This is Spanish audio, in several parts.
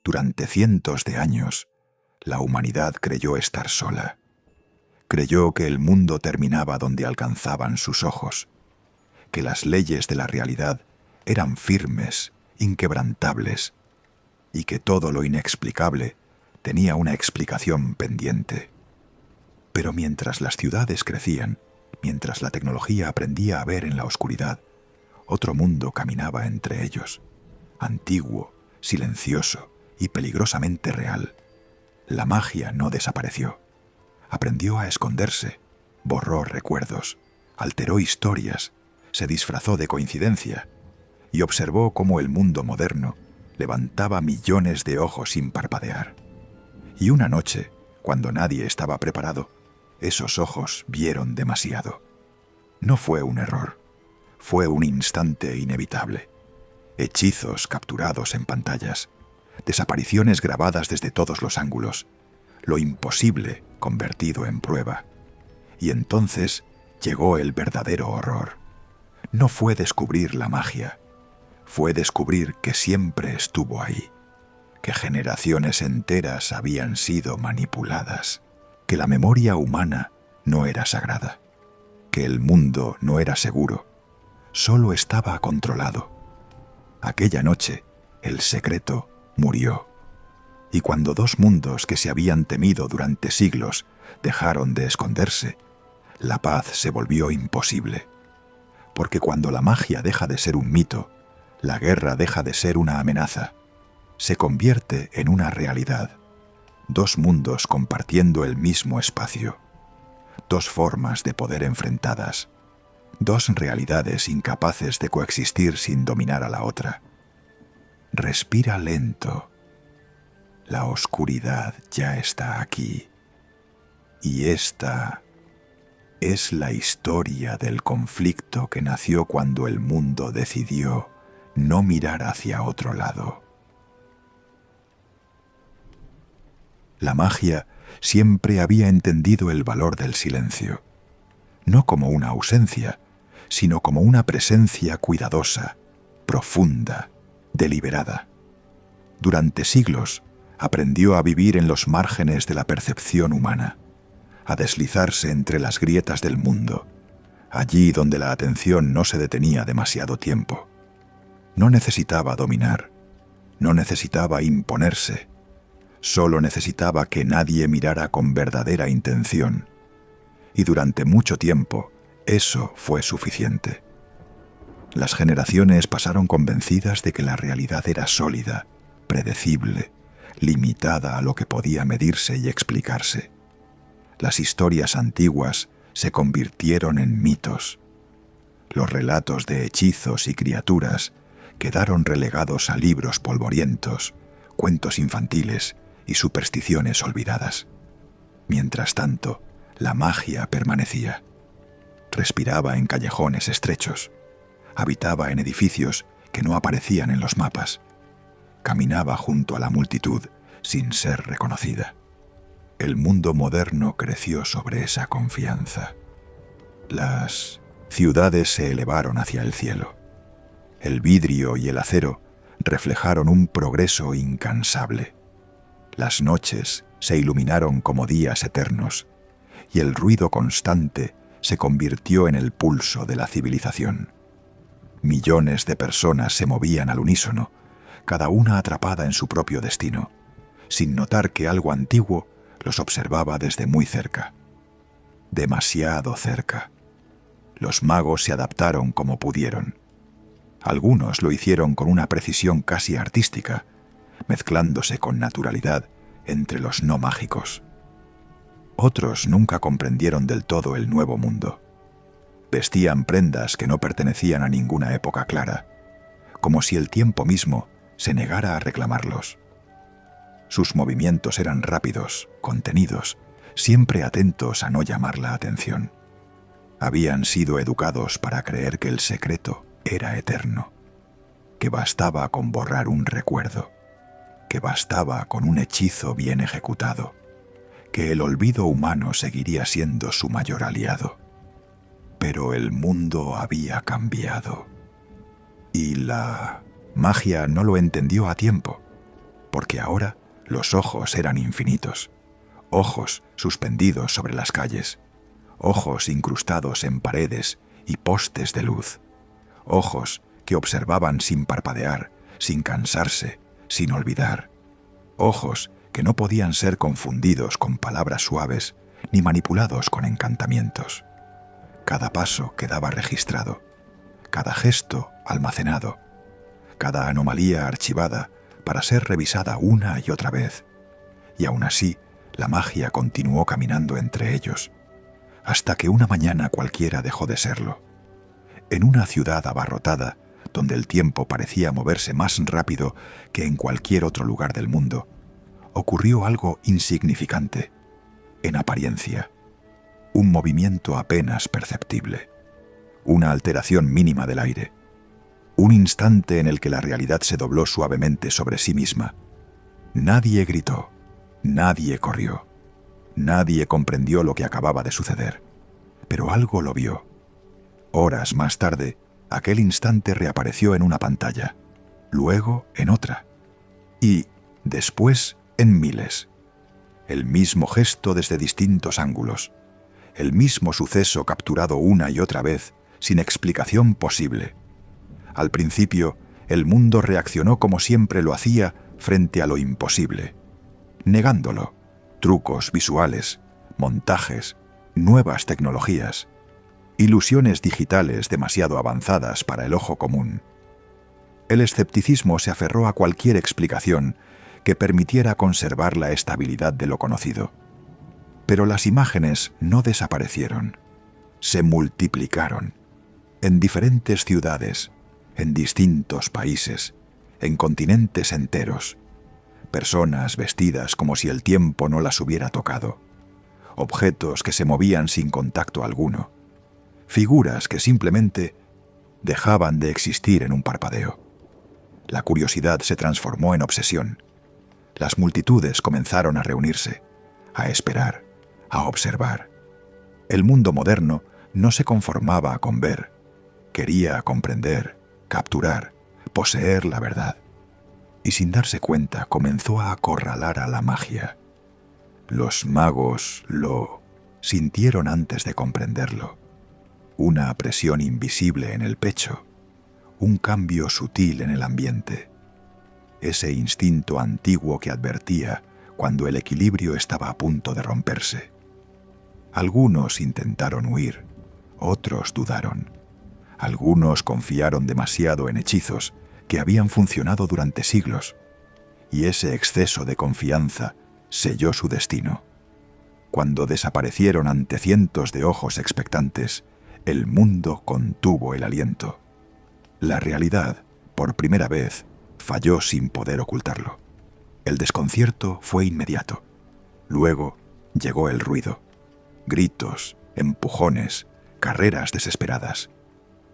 Durante cientos de años, la humanidad creyó estar sola. Creyó que el mundo terminaba donde alcanzaban sus ojos, que las leyes de la realidad eran firmes, inquebrantables, y que todo lo inexplicable tenía una explicación pendiente. Pero mientras las ciudades crecían, mientras la tecnología aprendía a ver en la oscuridad, otro mundo caminaba entre ellos, antiguo, silencioso y peligrosamente real. La magia no desapareció. Aprendió a esconderse, borró recuerdos, alteró historias, se disfrazó de coincidencia y observó cómo el mundo moderno levantaba millones de ojos sin parpadear. Y una noche, cuando nadie estaba preparado, esos ojos vieron demasiado. No fue un error, fue un instante inevitable. Hechizos capturados en pantallas, desapariciones grabadas desde todos los ángulos, lo imposible convertido en prueba. Y entonces llegó el verdadero horror. No fue descubrir la magia, fue descubrir que siempre estuvo ahí, que generaciones enteras habían sido manipuladas, que la memoria humana no era sagrada, que el mundo no era seguro, solo estaba controlado. Aquella noche, el secreto murió. Y cuando dos mundos que se habían temido durante siglos dejaron de esconderse, la paz se volvió imposible. Porque cuando la magia deja de ser un mito, la guerra deja de ser una amenaza. Se convierte en una realidad. Dos mundos compartiendo el mismo espacio. Dos formas de poder enfrentadas. Dos realidades incapaces de coexistir sin dominar a la otra. Respira lento. La oscuridad ya está aquí. Y esta es la historia del conflicto que nació cuando el mundo decidió no mirar hacia otro lado. La magia siempre había entendido el valor del silencio, no como una ausencia, sino como una presencia cuidadosa, profunda, deliberada. Durante siglos aprendió a vivir en los márgenes de la percepción humana, a deslizarse entre las grietas del mundo, allí donde la atención no se detenía demasiado tiempo. No necesitaba dominar, no necesitaba imponerse, solo necesitaba que nadie mirara con verdadera intención. Y durante mucho tiempo, eso fue suficiente. Las generaciones pasaron convencidas de que la realidad era sólida, predecible, limitada a lo que podía medirse y explicarse. Las historias antiguas se convirtieron en mitos. Los relatos de hechizos y criaturas quedaron relegados a libros polvorientos, cuentos infantiles y supersticiones olvidadas. Mientras tanto, la magia permanecía. Respiraba en callejones estrechos, habitaba en edificios que no aparecían en los mapas, caminaba junto a la multitud sin ser reconocida. El mundo moderno creció sobre esa confianza. Las ciudades se elevaron hacia el cielo. El vidrio y el acero reflejaron un progreso incansable. Las noches se iluminaron como días eternos, y el ruido constante se convirtió en el pulso de la civilización. Millones de personas se movían al unísono, cada una atrapada en su propio destino, sin notar que algo antiguo los observaba desde muy cerca. Demasiado cerca. Los magos se adaptaron como pudieron. Algunos lo hicieron con una precisión casi artística, mezclándose con naturalidad entre los no mágicos. Otros nunca comprendieron del todo el nuevo mundo. Vestían prendas que no pertenecían a ninguna época clara, como si el tiempo mismo se negara a reclamarlos. Sus movimientos eran rápidos, contenidos, siempre atentos a no llamar la atención. Habían sido educados para creer que el secreto era eterno, que bastaba con borrar un recuerdo, que bastaba con un hechizo bien ejecutado, que el olvido humano seguiría siendo su mayor aliado. Pero el mundo había cambiado. Y la magia no lo entendió a tiempo, porque ahora los ojos eran infinitos, ojos suspendidos sobre las calles, ojos incrustados en paredes y postes de luz, ojos que observaban sin parpadear, sin cansarse, sin olvidar, ojos que no podían ser confundidos con palabras suaves ni manipulados con encantamientos. Cada paso quedaba registrado, cada gesto almacenado, cada anomalía archivada para ser revisada una y otra vez. Y aún así, la magia continuó caminando entre ellos, hasta que una mañana cualquiera dejó de serlo. En una ciudad abarrotada, donde el tiempo parecía moverse más rápido que en cualquier otro lugar del mundo, ocurrió algo insignificante, en apariencia, un movimiento apenas perceptible, una alteración mínima del aire, un instante en el que la realidad se dobló suavemente sobre sí misma. Nadie gritó, nadie corrió, nadie comprendió lo que acababa de suceder, pero algo lo vio. Horas más tarde, aquel instante reapareció en una pantalla, luego en otra, y después en miles. El mismo gesto desde distintos ángulos, el mismo suceso capturado una y otra vez, sin explicación posible. Al principio, el mundo reaccionó como siempre lo hacía frente a lo imposible, negándolo. Trucos visuales, montajes, nuevas tecnologías, ilusiones digitales demasiado avanzadas para el ojo común. El escepticismo se aferró a cualquier explicación que permitiera conservar la estabilidad de lo conocido. Pero las imágenes no desaparecieron, se multiplicaron, en diferentes ciudades, en distintos países, en continentes enteros. Personas vestidas como si el tiempo no las hubiera tocado, objetos que se movían sin contacto alguno, figuras que simplemente dejaban de existir en un parpadeo. La curiosidad se transformó en obsesión. Las multitudes comenzaron a reunirse, a esperar, a observar. El mundo moderno no se conformaba con ver, quería comprender, capturar, poseer la verdad. Y sin darse cuenta comenzó a acorralar a la magia. Los magos lo sintieron antes de comprenderlo. Una presión invisible en el pecho, un cambio sutil en el ambiente. Ese instinto antiguo que advertía cuando el equilibrio estaba a punto de romperse. Algunos intentaron huir, otros dudaron. Algunos confiaron demasiado en hechizos que habían funcionado durante siglos, y ese exceso de confianza selló su destino. Cuando desaparecieron ante cientos de ojos expectantes, el mundo contuvo el aliento. La realidad, por primera vez, falló sin poder ocultarlo. El desconcierto fue inmediato. Luego llegó el ruido. Gritos, empujones, carreras desesperadas.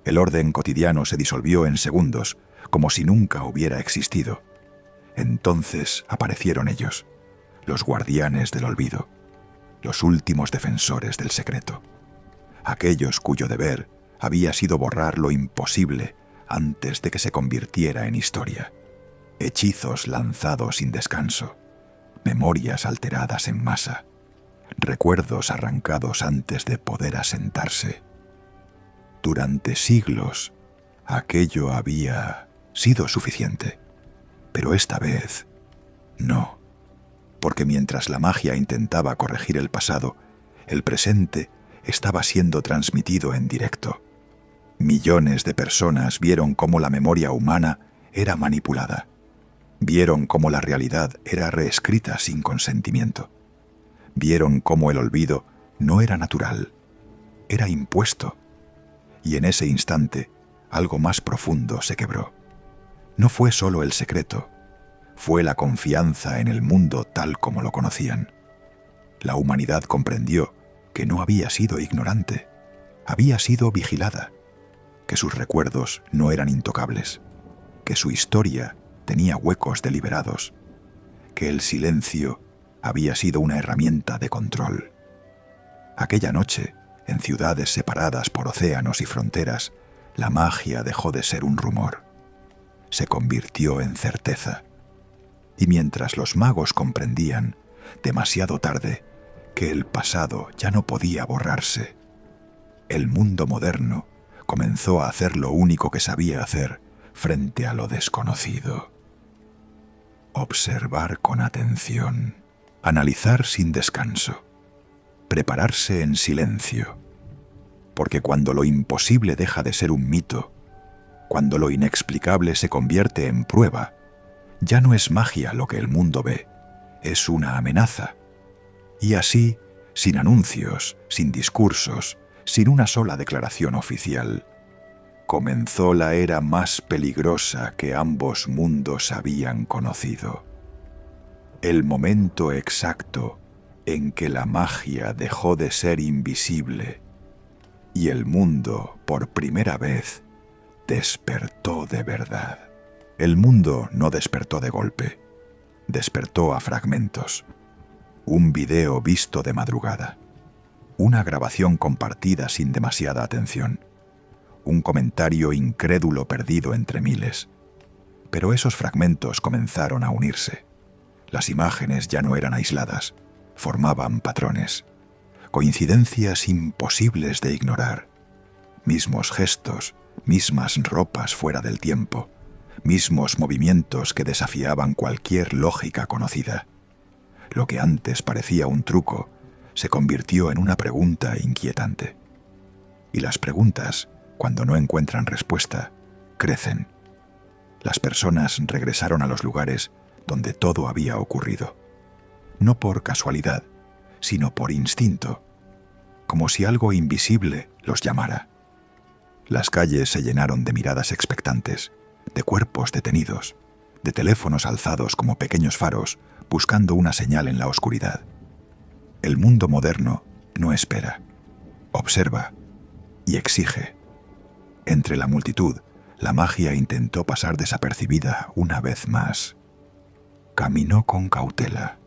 El orden cotidiano se disolvió en segundos, como si nunca hubiera existido. Entonces aparecieron ellos, los guardianes del olvido, los últimos defensores del secreto, aquellos cuyo deber había sido borrar lo imposible antes de que se convirtiera en historia. Hechizos lanzados sin descanso, memorias alteradas en masa, recuerdos arrancados antes de poder asentarse. Durante siglos, aquello había sido suficiente, pero esta vez no, porque mientras la magia intentaba corregir el pasado, el presente estaba siendo transmitido en directo. Millones de personas vieron cómo la memoria humana era manipulada, vieron cómo la realidad era reescrita sin consentimiento, vieron cómo el olvido no era natural, era impuesto, y en ese instante algo más profundo se quebró. No fue solo el secreto, fue la confianza en el mundo tal como lo conocían. La humanidad comprendió que no había sido ignorante, había sido vigilada, que sus recuerdos no eran intocables, que su historia tenía huecos deliberados, que el silencio había sido una herramienta de control. Aquella noche, en ciudades separadas por océanos y fronteras, la magia dejó de ser un rumor. Se convirtió en certeza. Y mientras los magos comprendían, demasiado tarde, que el pasado ya no podía borrarse, el mundo moderno comenzó a hacer lo único que sabía hacer frente a lo desconocido: observar con atención, analizar sin descanso, prepararse en silencio, porque cuando lo imposible deja de ser un mito, cuando lo inexplicable se convierte en prueba, ya no es magia lo que el mundo ve, es una amenaza. Y así, sin anuncios, sin discursos, sin una sola declaración oficial, comenzó la era más peligrosa que ambos mundos habían conocido. El momento exacto en que la magia dejó de ser invisible y el mundo, por primera vez, despertó de verdad. El mundo no despertó de golpe, despertó a fragmentos. Un video visto de madrugada, una grabación compartida sin demasiada atención, un comentario incrédulo perdido entre miles. Pero esos fragmentos comenzaron a unirse. Las imágenes ya no eran aisladas, formaban patrones, coincidencias imposibles de ignorar. Mismos gestos, mismas ropas fuera del tiempo, mismos movimientos que desafiaban cualquier lógica conocida. Lo que antes parecía un truco se convirtió en una pregunta inquietante. Y las preguntas, cuando no encuentran respuesta, crecen. Las personas regresaron a los lugares donde todo había ocurrido. No por casualidad, sino por instinto, como si algo invisible los llamara. Las calles se llenaron de miradas expectantes, de cuerpos detenidos, de teléfonos alzados como pequeños faros, buscando una señal en la oscuridad. El mundo moderno no espera, observa y exige. Entre la multitud, la magia intentó pasar desapercibida una vez más. Caminó con cautela,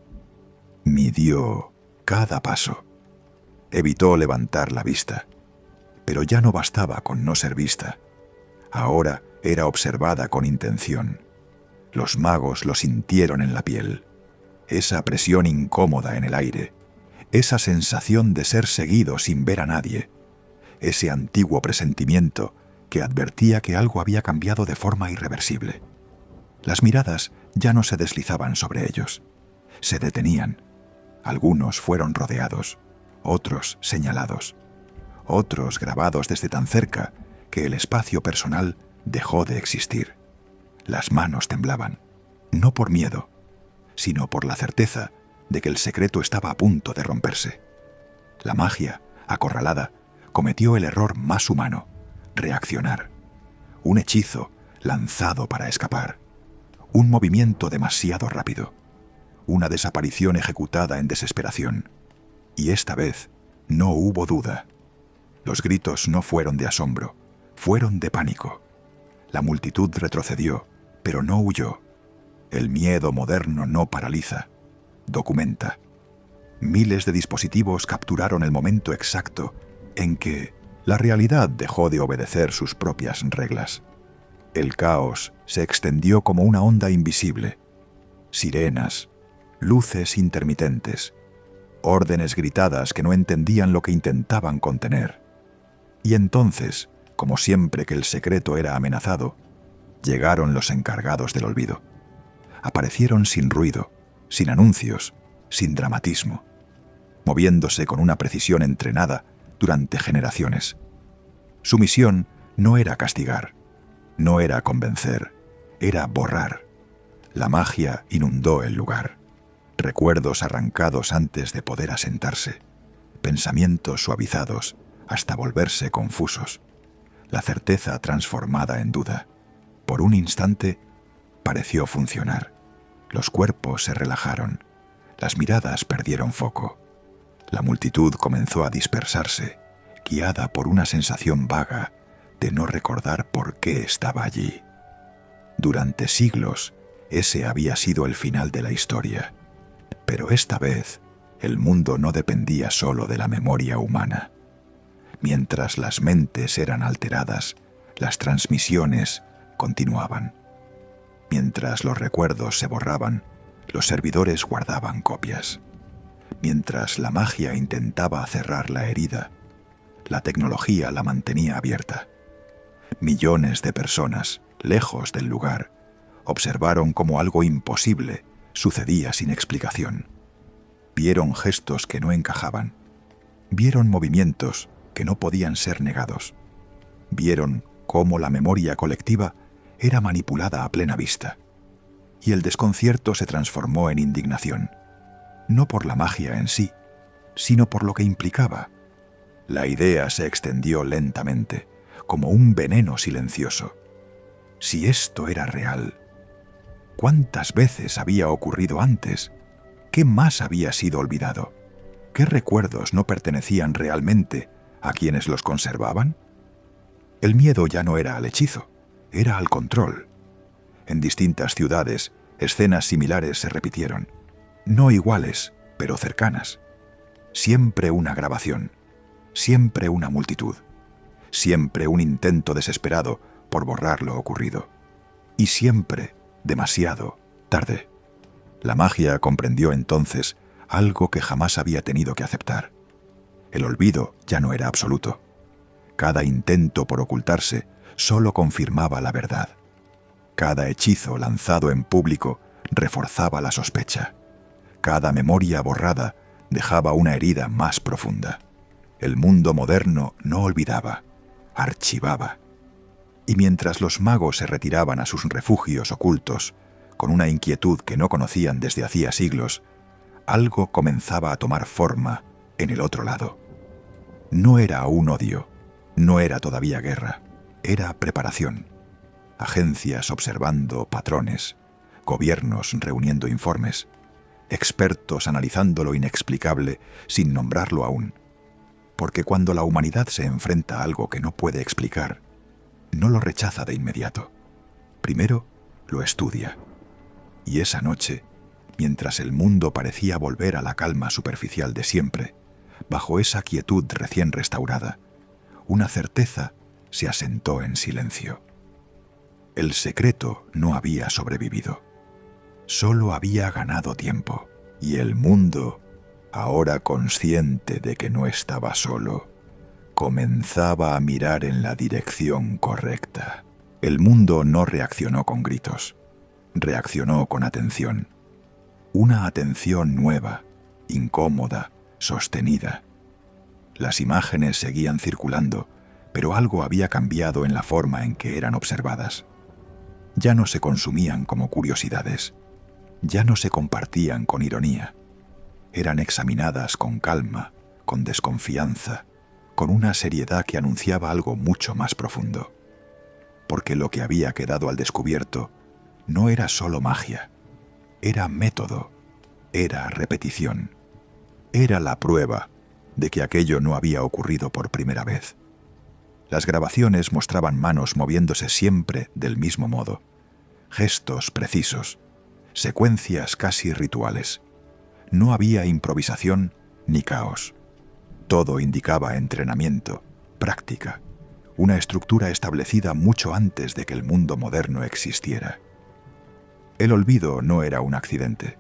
midió cada paso, evitó levantar la vista, pero ya no bastaba con no ser vista. Ahora era observada con intención. Los magos lo sintieron en la piel. Esa presión incómoda en el aire, esa sensación de ser seguido sin ver a nadie, ese antiguo presentimiento que advertía que algo había cambiado de forma irreversible. Las miradas ya no se deslizaban sobre ellos, se detenían. Algunos fueron rodeados, otros señalados, otros grabados desde tan cerca que el espacio personal dejó de existir. Las manos temblaban, no por miedo, sino por la certeza de que el secreto estaba a punto de romperse. La magia, acorralada, cometió el error más humano: reaccionar. Un hechizo lanzado para escapar. Un movimiento demasiado rápido. Una desaparición ejecutada en desesperación. Y esta vez no hubo duda. Los gritos no fueron de asombro, fueron de pánico. La multitud retrocedió, pero no huyó. El miedo moderno no paraliza, documenta. Miles de dispositivos capturaron el momento exacto en que la realidad dejó de obedecer sus propias reglas. El caos se extendió como una onda invisible. Sirenas, luces intermitentes, órdenes gritadas que no entendían lo que intentaban contener. Y entonces, como siempre que el secreto era amenazado, llegaron los encargados del olvido. Aparecieron sin ruido, sin anuncios, sin dramatismo, moviéndose con una precisión entrenada durante generaciones. Su misión no era castigar, no era convencer, era borrar. La magia inundó el lugar. Recuerdos arrancados antes de poder asentarse, pensamientos suavizados hasta volverse confusos, la certeza transformada en duda. Por un instante pareció funcionar. Los cuerpos se relajaron, las miradas perdieron foco. La multitud comenzó a dispersarse, guiada por una sensación vaga de no recordar por qué estaba allí. Durante siglos, ese había sido el final de la historia. Pero esta vez, el mundo no dependía solo de la memoria humana. Mientras las mentes eran alteradas, las transmisiones continuaban. Mientras los recuerdos se borraban, Los servidores guardaban copias. Mientras la magia intentaba cerrar la herida, la tecnología la mantenía abierta. Millones de personas, lejos del lugar, observaron cómo algo imposible sucedía sin explicación. Vieron gestos que no encajaban. Vieron movimientos que no podían ser negados. Vieron cómo la memoria colectiva era manipulada a plena vista. Y el desconcierto se transformó en indignación, no por la magia en sí, sino por lo que implicaba. La idea se extendió lentamente, como un veneno silencioso. Si esto era real, ¿cuántas veces había ocurrido antes? ¿Qué más había sido olvidado? ¿Qué recuerdos no pertenecían realmente a quienes los conservaban? El miedo ya no era al hechizo, era al control. En distintas ciudades, escenas similares se repitieron, no iguales, pero cercanas. Siempre una grabación, siempre una multitud, siempre un intento desesperado por borrar lo ocurrido. Y siempre demasiado tarde. La magia comprendió entonces algo que jamás había tenido que aceptar. El olvido ya no era absoluto. Cada intento por ocultarse solo confirmaba la verdad. Cada hechizo lanzado en público reforzaba la sospecha. Cada memoria borrada dejaba una herida más profunda. El mundo moderno no olvidaba, archivaba. Y mientras los magos se retiraban a sus refugios ocultos, con una inquietud que no conocían desde hacía siglos, algo comenzaba a tomar forma en el otro lado. No era aún odio, no era todavía guerra, era preparación. Agencias observando patrones, gobiernos reuniendo informes, expertos analizando lo inexplicable sin nombrarlo aún. Porque cuando la humanidad se enfrenta a algo que no puede explicar, no lo rechaza de inmediato. Primero lo estudia. Y esa noche, mientras el mundo parecía volver a la calma superficial de siempre, bajo esa quietud recién restaurada, una certeza se asentó en silencio. El secreto no había sobrevivido. Solo había ganado tiempo. Y el mundo, ahora consciente de que no estaba solo, comenzaba a mirar en la dirección correcta. El mundo no reaccionó con gritos. Reaccionó con atención. Una atención nueva, incómoda, sostenida. Las imágenes seguían circulando, pero algo había cambiado en la forma en que eran observadas. Ya no se consumían como curiosidades. Ya no se compartían con ironía. Eran examinadas con calma, con desconfianza, con una seriedad que anunciaba algo mucho más profundo. Porque lo que había quedado al descubierto no era solo magia, era método, era repetición, era la prueba de que aquello no había ocurrido por primera vez. Las grabaciones mostraban manos moviéndose siempre del mismo modo, gestos precisos, secuencias casi rituales. No había improvisación ni caos. Todo indicaba entrenamiento, práctica, una estructura establecida mucho antes de que el mundo moderno existiera. El olvido no era un accidente,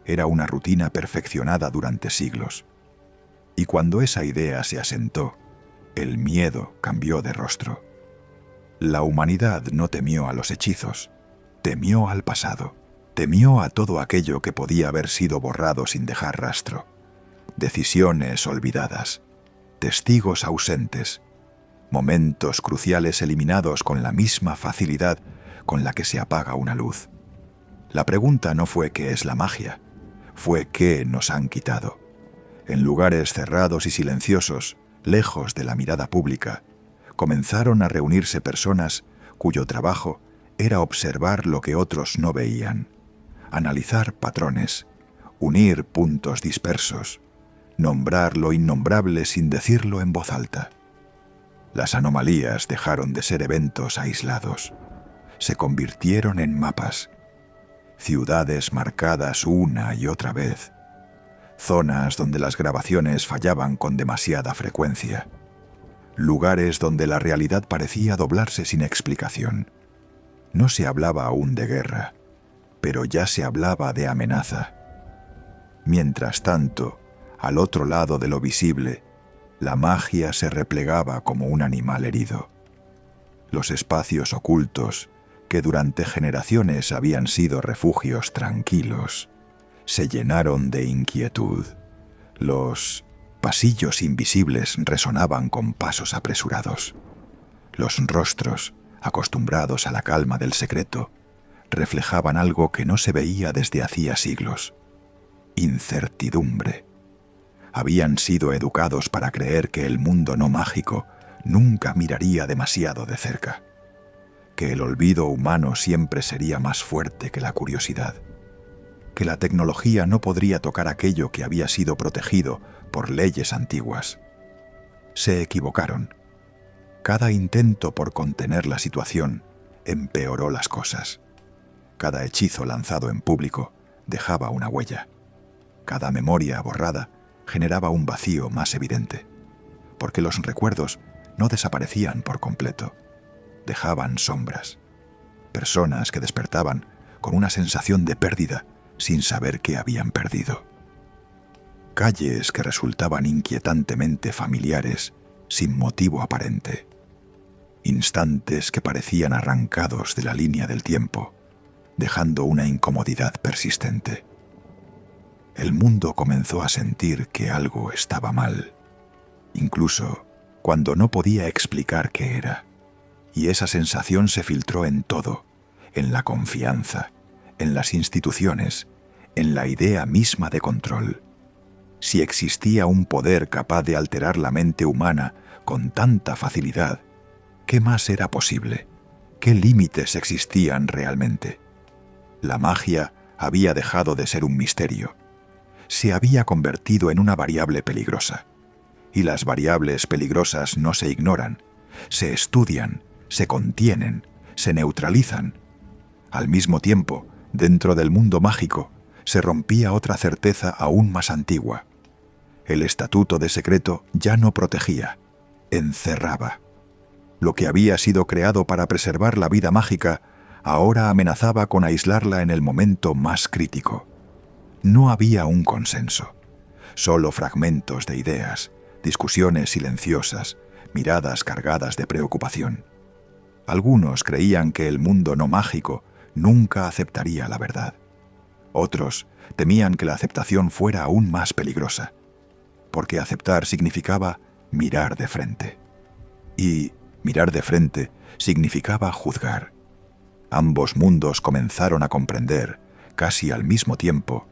era una rutina perfeccionada durante siglos. Y cuando esa idea se asentó, el miedo cambió de rostro. La humanidad no temió a los hechizos, temió al pasado, temió a todo aquello que podía haber sido borrado sin dejar rastro. Decisiones olvidadas, testigos ausentes, momentos cruciales eliminados con la misma facilidad con la que se apaga una luz. La pregunta no fue qué es la magia, fue qué nos han quitado. En lugares cerrados y silenciosos, lejos de la mirada pública, comenzaron a reunirse personas cuyo trabajo era observar lo que otros no veían, analizar patrones, unir puntos dispersos, nombrar lo innombrable sin decirlo en voz alta. Las anomalías dejaron de ser eventos aislados, se convirtieron en mapas, ciudades marcadas una y otra vez, zonas donde las grabaciones fallaban con demasiada frecuencia, lugares donde la realidad parecía doblarse sin explicación. No se hablaba aún de guerra, pero ya se hablaba de amenaza. Mientras tanto, al otro lado de lo visible, la magia se replegaba como un animal herido. Los espacios ocultos, que durante generaciones habían sido refugios tranquilos, se llenaron de inquietud. Los pasillos invisibles resonaban con pasos apresurados. Los rostros, acostumbrados a la calma del secreto, reflejaban algo que no se veía desde hacía siglos: incertidumbre. Habían sido educados para creer que el mundo no mágico nunca miraría demasiado de cerca, que el olvido humano siempre sería más fuerte que la curiosidad, que la tecnología no podría tocar aquello que había sido protegido por leyes antiguas. Se equivocaron. Cada intento por contener la situación empeoró las cosas. Cada hechizo lanzado en público dejaba una huella. Cada memoria borrada generaba un vacío más evidente, porque los recuerdos no desaparecían por completo. Dejaban sombras, personas que despertaban con una sensación de pérdida sin saber qué habían perdido. Calles que resultaban inquietantemente familiares sin motivo aparente. Instantes que parecían arrancados de la línea del tiempo, dejando una incomodidad persistente. El mundo comenzó a sentir que algo estaba mal, incluso cuando no podía explicar qué era. Y esa sensación se filtró en todo, en la confianza, en las instituciones, en la idea misma de control. Si existía un poder capaz de alterar la mente humana con tanta facilidad, ¿qué más era posible? ¿Qué límites existían realmente? La magia había dejado de ser un misterio. Se había convertido en una variable peligrosa. Y las variables peligrosas no se ignoran, se estudian, se contienen, se neutralizan. Al mismo tiempo, dentro del mundo mágico, se rompía otra certeza aún más antigua. El estatuto de secreto ya no protegía, encerraba. Lo que había sido creado para preservar la vida mágica ahora amenazaba con aislarla en el momento más crítico. No había un consenso, solo fragmentos de ideas, discusiones silenciosas, miradas cargadas de preocupación. Algunos creían que el mundo no mágico nunca aceptaría la verdad. Otros temían que la aceptación fuera aún más peligrosa, porque aceptar significaba mirar de frente. Y mirar de frente significaba juzgar. Ambos mundos comenzaron a comprender, casi al mismo tiempo,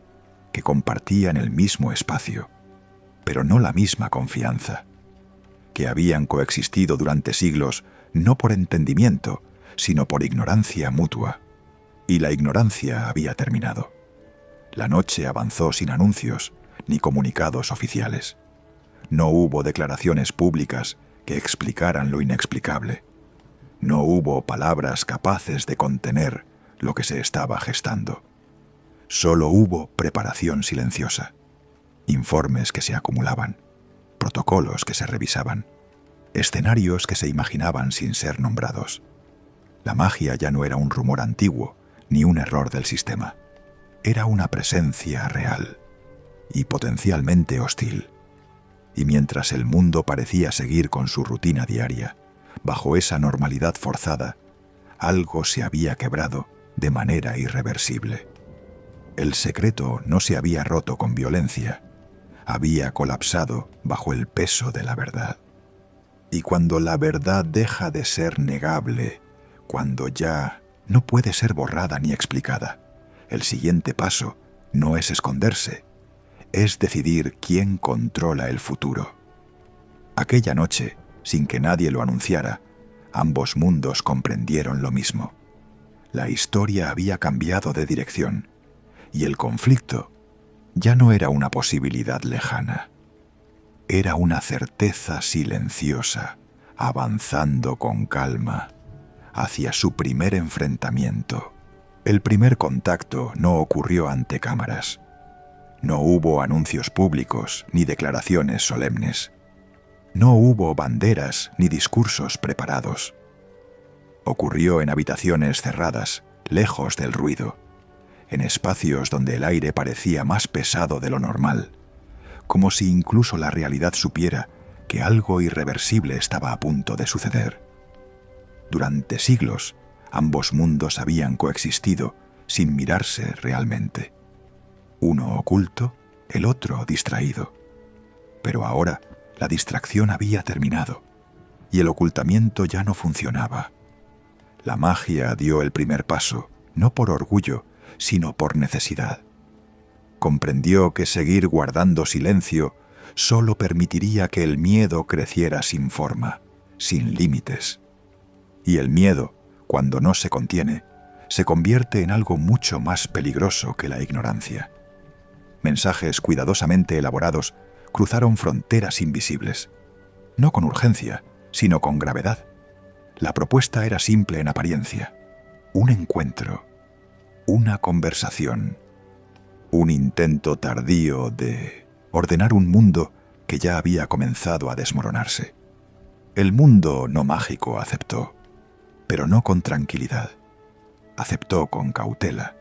que compartían el mismo espacio, pero no la misma confianza, que habían coexistido durante siglos no por entendimiento, sino por ignorancia mutua, y la ignorancia había terminado. La noche avanzó sin anuncios ni comunicados oficiales. No hubo declaraciones públicas que explicaran lo inexplicable. No hubo palabras capaces de contener lo que se estaba gestando. Solo hubo preparación silenciosa, informes que se acumulaban, protocolos que se revisaban, escenarios que se imaginaban sin ser nombrados. La magia ya no era un rumor antiguo ni un error del sistema. Era una presencia real y potencialmente hostil. Y mientras el mundo parecía seguir con su rutina diaria, bajo esa normalidad forzada, algo se había quebrado de manera irreversible. El secreto no se había roto con violencia, había colapsado bajo el peso de la verdad. Y cuando la verdad deja de ser negable, cuando ya no puede ser borrada ni explicada, el siguiente paso no es esconderse, es decidir quién controla el futuro. Aquella noche, sin que nadie lo anunciara, ambos mundos comprendieron lo mismo. La historia había cambiado de dirección, y el conflicto ya no era una posibilidad lejana. Era una certeza silenciosa, avanzando con calma hacia su primer enfrentamiento. El primer contacto no ocurrió ante cámaras. No hubo anuncios públicos ni declaraciones solemnes. No hubo banderas ni discursos preparados. Ocurrió en habitaciones cerradas, lejos del ruido, en espacios donde el aire parecía más pesado de lo normal, como si incluso la realidad supiera que algo irreversible estaba a punto de suceder. Durante siglos, ambos mundos habían coexistido sin mirarse realmente. Uno oculto, el otro distraído. Pero ahora la distracción había terminado y el ocultamiento ya no funcionaba. La magia dio el primer paso, no por orgullo, sino por necesidad. Comprendió que seguir guardando silencio solo permitiría que el miedo creciera sin forma, sin límites. Y el miedo, cuando no se contiene, se convierte en algo mucho más peligroso que la ignorancia. Mensajes cuidadosamente elaborados cruzaron fronteras invisibles, no con urgencia, sino con gravedad. La propuesta era simple en apariencia: un encuentro, una conversación, un intento tardío de ordenar un mundo que ya había comenzado a desmoronarse. El mundo no mágico aceptó, pero no con tranquilidad. Aceptó con cautela,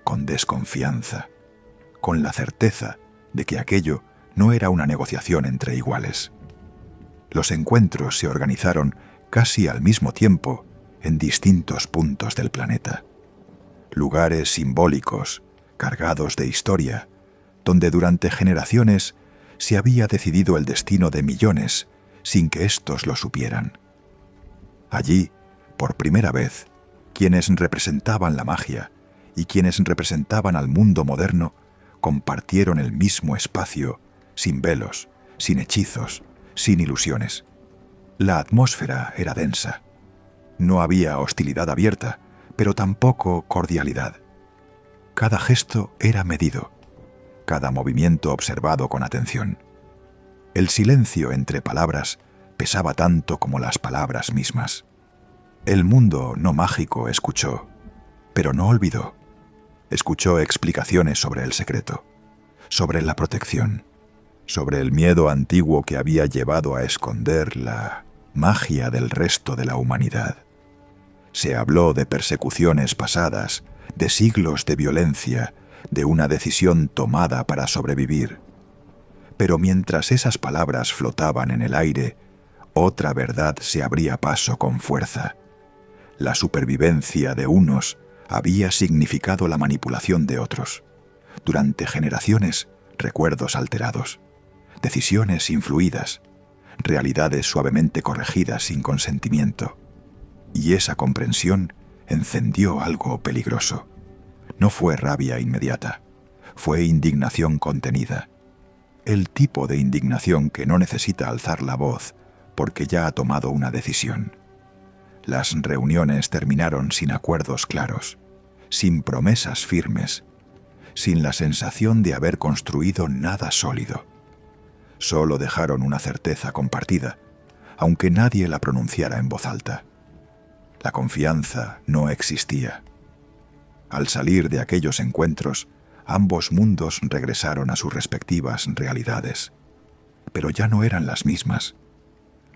con desconfianza, con la certeza de que aquello no era una negociación entre iguales. Los encuentros se organizaron casi al mismo tiempo en distintos puntos del planeta. Lugares simbólicos, cargados de historia, donde durante generaciones se había decidido el destino de millones sin que éstos lo supieran. Allí, por primera vez, quienes representaban la magia y quienes representaban al mundo moderno compartieron el mismo espacio, sin velos, sin hechizos, sin ilusiones. La atmósfera era densa. No había hostilidad abierta, pero tampoco cordialidad. Cada gesto era medido, cada movimiento observado con atención. El silencio entre palabras pesaba tanto como las palabras mismas. El mundo no mágico escuchó, pero no olvidó. Escuchó explicaciones sobre el secreto, sobre la protección, sobre el miedo antiguo que había llevado a esconder la magia del resto de la humanidad. Se habló de persecuciones pasadas, de siglos de violencia, de una decisión tomada para sobrevivir. Pero mientras esas palabras flotaban en el aire, otra verdad se abría paso con fuerza. La supervivencia de unos había significado la manipulación de otros. Durante generaciones, recuerdos alterados, decisiones influidas, realidades suavemente corregidas sin consentimiento. Y esa comprensión encendió algo peligroso. No fue rabia inmediata, fue indignación contenida. El tipo de indignación que no necesita alzar la voz porque ya ha tomado una decisión. Las reuniones terminaron sin acuerdos claros, sin promesas firmes, sin la sensación de haber construido nada sólido. Solo dejaron una certeza compartida, aunque nadie la pronunciara en voz alta. La confianza no existía. Al salir de aquellos encuentros, ambos mundos regresaron a sus respectivas realidades. Pero ya no eran las mismas.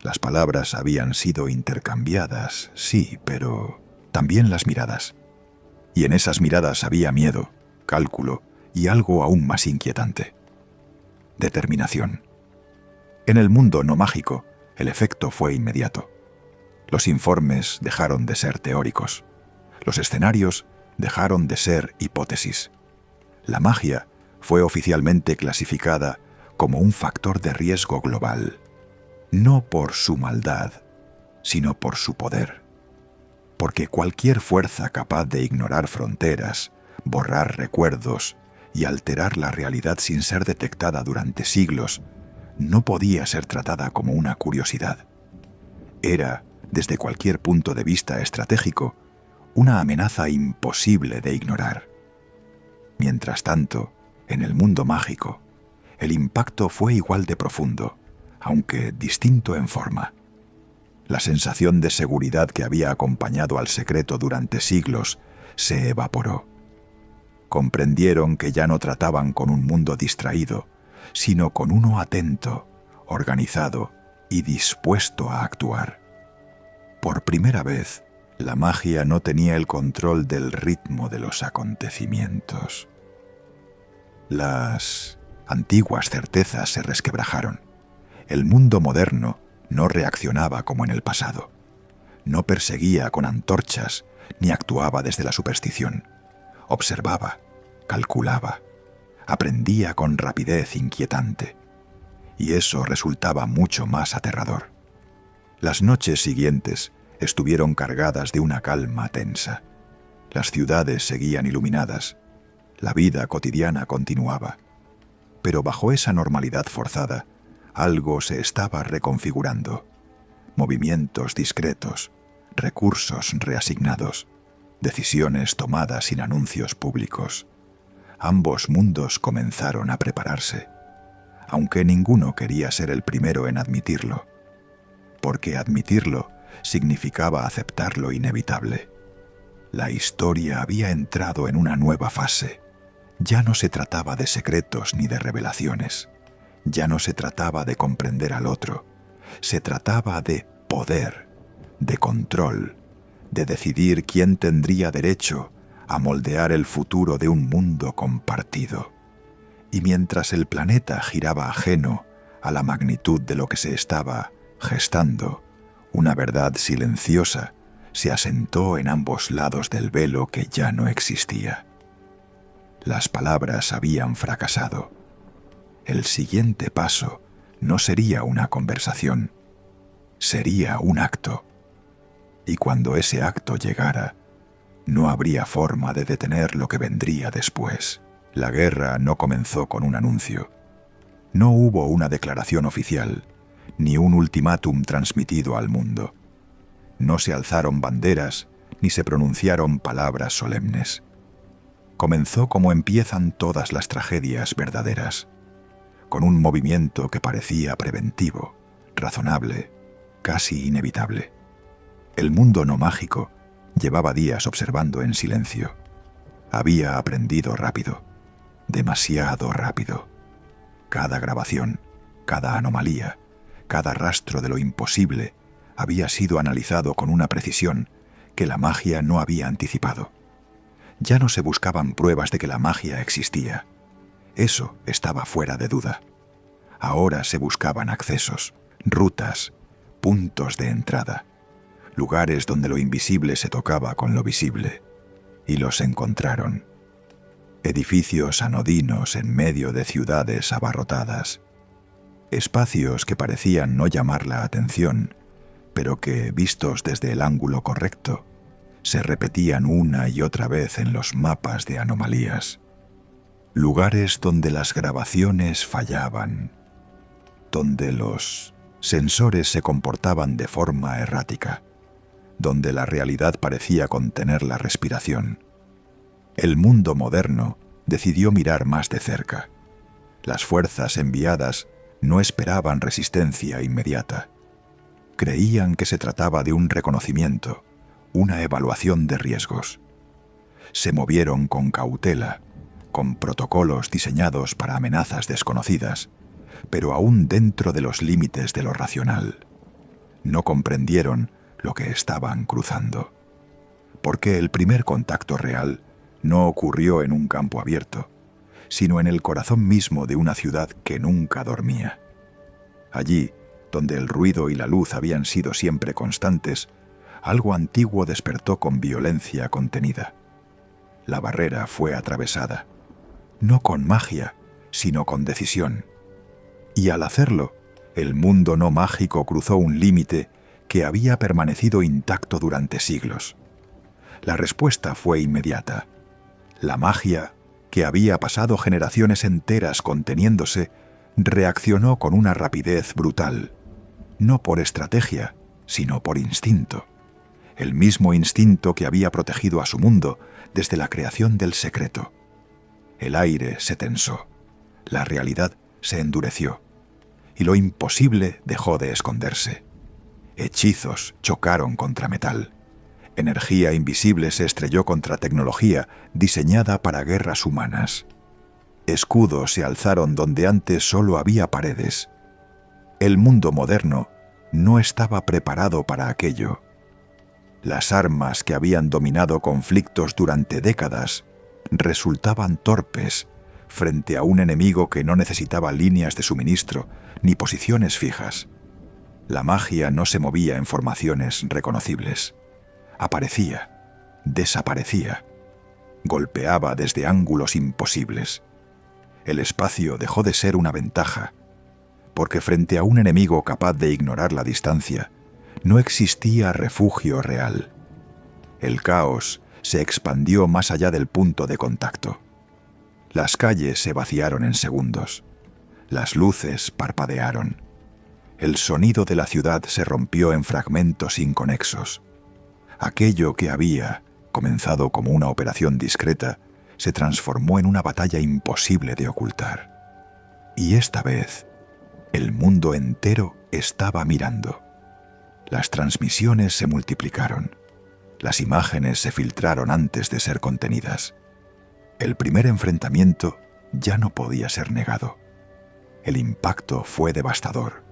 Las palabras habían sido intercambiadas, sí, pero también las miradas. Y en esas miradas había miedo, cálculo y algo aún más inquietante: determinación. En el mundo no mágico, el efecto fue inmediato. Los informes dejaron de ser teóricos. Los escenarios dejaron de ser hipótesis. La magia fue oficialmente clasificada como un factor de riesgo global, no por su maldad, sino por su poder. Porque cualquier fuerza capaz de ignorar fronteras, borrar recuerdos y alterar la realidad sin ser detectada durante siglos, no podía ser tratada como una curiosidad. Era, desde cualquier punto de vista estratégico, una amenaza imposible de ignorar. Mientras tanto, en el mundo mágico, el impacto fue igual de profundo, aunque distinto en forma. La sensación de seguridad que había acompañado al secreto durante siglos se evaporó. Comprendieron que ya no trataban con un mundo distraído, sino con uno atento, organizado y dispuesto a actuar. Por primera vez, La magia no tenía el control del ritmo de los acontecimientos. Las antiguas certezas se resquebrajaron. El mundo moderno no reaccionaba como en el pasado. No perseguía con antorchas ni actuaba desde la superstición. Observaba, calculaba, aprendía con rapidez inquietante. Y eso resultaba mucho más aterrador. Las noches siguientes estuvieron cargadas de una calma tensa. Las ciudades seguían iluminadas. La vida cotidiana continuaba. Pero bajo esa normalidad forzada, algo se estaba reconfigurando. Movimientos discretos, recursos reasignados, decisiones tomadas sin anuncios públicos. Ambos mundos comenzaron a prepararse, aunque ninguno quería ser el primero en admitirlo, porque admitirlo significaba aceptar lo inevitable. La historia había entrado en una nueva fase. Ya no se trataba de secretos ni de revelaciones. Ya no se trataba de comprender al otro. Se trataba de poder, de control, de decidir quién tendría derecho a moldear el futuro de un mundo compartido. Y mientras el planeta giraba ajeno a la magnitud de lo que se estaba gestando, una verdad silenciosa se asentó en ambos lados del velo que ya no existía. Las palabras habían fracasado. El siguiente paso no sería una conversación, sería un acto. Y cuando ese acto llegara, no habría forma de detener lo que vendría después. La guerra no comenzó con un anuncio. No hubo una declaración oficial, ni un ultimátum transmitido al mundo. No se alzaron banderas, ni se pronunciaron palabras solemnes. Comenzó como empiezan todas las tragedias verdaderas, con un movimiento que parecía preventivo, razonable, casi inevitable. El mundo no mágico llevaba días observando en silencio. Había aprendido rápido, demasiado rápido. Cada grabación, cada anomalía, cada rastro de lo imposible había sido analizado con una precisión que la magia no había anticipado. Ya no se buscaban pruebas de que la magia existía. Eso estaba fuera de duda. Ahora se buscaban accesos, rutas, puntos de entrada, lugares donde lo invisible se tocaba con lo visible, y los encontraron. Edificios anodinos en medio de ciudades abarrotadas, espacios que parecían no llamar la atención, pero que, vistos desde el ángulo correcto, se repetían una y otra vez en los mapas de anomalías. Lugares donde las grabaciones fallaban, donde los sensores se comportaban de forma errática, donde la realidad parecía contener la respiración. El mundo moderno decidió mirar más de cerca. Las fuerzas enviadas no esperaban resistencia inmediata. Creían que se trataba de un reconocimiento, una evaluación de riesgos. Se movieron con cautela, con protocolos diseñados para amenazas desconocidas, pero aún dentro de los límites de lo racional. No comprendieron lo que estaban cruzando, porque el primer contacto real no ocurrió en un campo abierto, sino en el corazón mismo de una ciudad que nunca dormía. Allí, donde el ruido y la luz habían sido siempre constantes, algo antiguo despertó con violencia contenida. La barrera fue atravesada, no con magia, sino con decisión. Y al hacerlo, el mundo no mágico cruzó un límite que había permanecido intacto durante siglos. La respuesta fue inmediata. La magia, que había pasado generaciones enteras conteniéndose, reaccionó con una rapidez brutal, no por estrategia, sino por instinto. El mismo instinto que había protegido a su mundo desde la creación del secreto. El aire se tensó, la realidad se endureció, y lo imposible dejó de esconderse. Hechizos chocaron contra metal. Energía invisible se estrelló contra tecnología diseñada para guerras humanas. Escudos se alzaron donde antes solo había paredes. El mundo moderno no estaba preparado para aquello. Las armas que habían dominado conflictos durante décadas resultaban torpes frente a un enemigo que no necesitaba líneas de suministro ni posiciones fijas. La magia no se movía en formaciones reconocibles. Aparecía, desaparecía, golpeaba desde ángulos imposibles. El espacio dejó de ser una ventaja, porque frente a un enemigo capaz de ignorar la distancia, no existía refugio real. El caos se expandió más allá del punto de contacto. Las calles se vaciaron en segundos. Las luces parpadearon. El sonido de la ciudad se rompió en fragmentos inconexos. Aquello que había comenzado como una operación discreta se transformó en una batalla imposible de ocultar. Y esta vez, el mundo entero estaba mirando. Las transmisiones se multiplicaron. Las imágenes se filtraron antes de ser contenidas. El primer enfrentamiento ya no podía ser negado. El impacto fue devastador,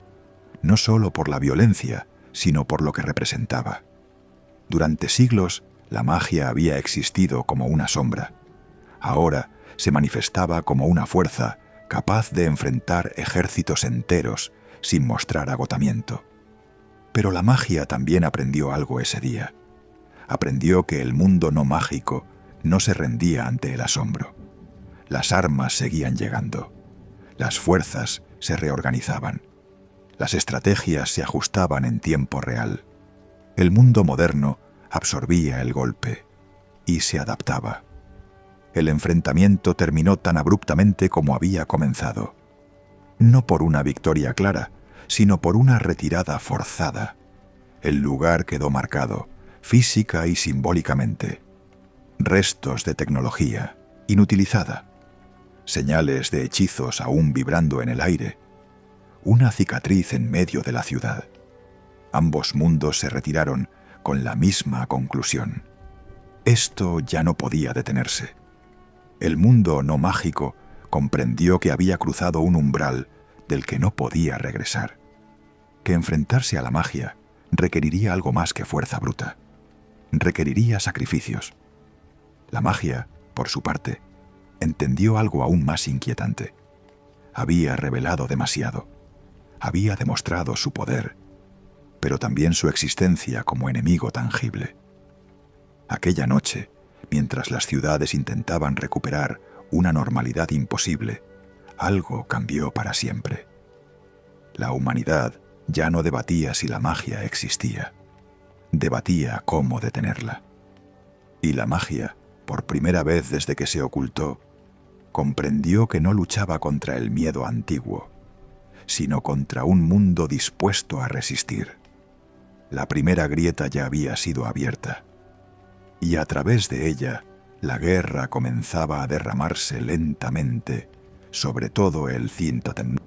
no solo por la violencia, sino por lo que representaba. Durante siglos, la magia había existido como una sombra. Ahora se manifestaba como una fuerza capaz de enfrentar ejércitos enteros sin mostrar agotamiento. Pero la magia también aprendió algo ese día. Aprendió que el mundo no mágico no se rendía ante el asombro. Las armas seguían llegando. Las fuerzas se reorganizaban. Las estrategias se ajustaban en tiempo real. El mundo moderno absorbía el golpe y se adaptaba. El enfrentamiento terminó tan abruptamente como había comenzado. No por una victoria clara, sino por una retirada forzada. El lugar quedó marcado, física y simbólicamente. Restos de tecnología, inutilizada. Señales de hechizos aún vibrando en el aire. Una cicatriz en medio de la ciudad. Ambos mundos se retiraron con la misma conclusión. Esto ya no podía detenerse. El mundo no mágico comprendió que había cruzado un umbral del que no podía regresar. Que enfrentarse a la magia requeriría algo más que fuerza bruta. Requeriría sacrificios. La magia, por su parte, entendió algo aún más inquietante. Había revelado demasiado. Había demostrado su poder, pero también su existencia como enemigo tangible. Aquella noche, mientras las ciudades intentaban recuperar una normalidad imposible, algo cambió para siempre. La humanidad ya no debatía si la magia existía. Debatía cómo detenerla. Y la magia, por primera vez desde que se ocultó, comprendió que no luchaba contra el miedo antiguo, sino contra un mundo dispuesto a resistir. La primera grieta ya había sido abierta, y a través de ella la guerra comenzaba a derramarse lentamente sobre todo el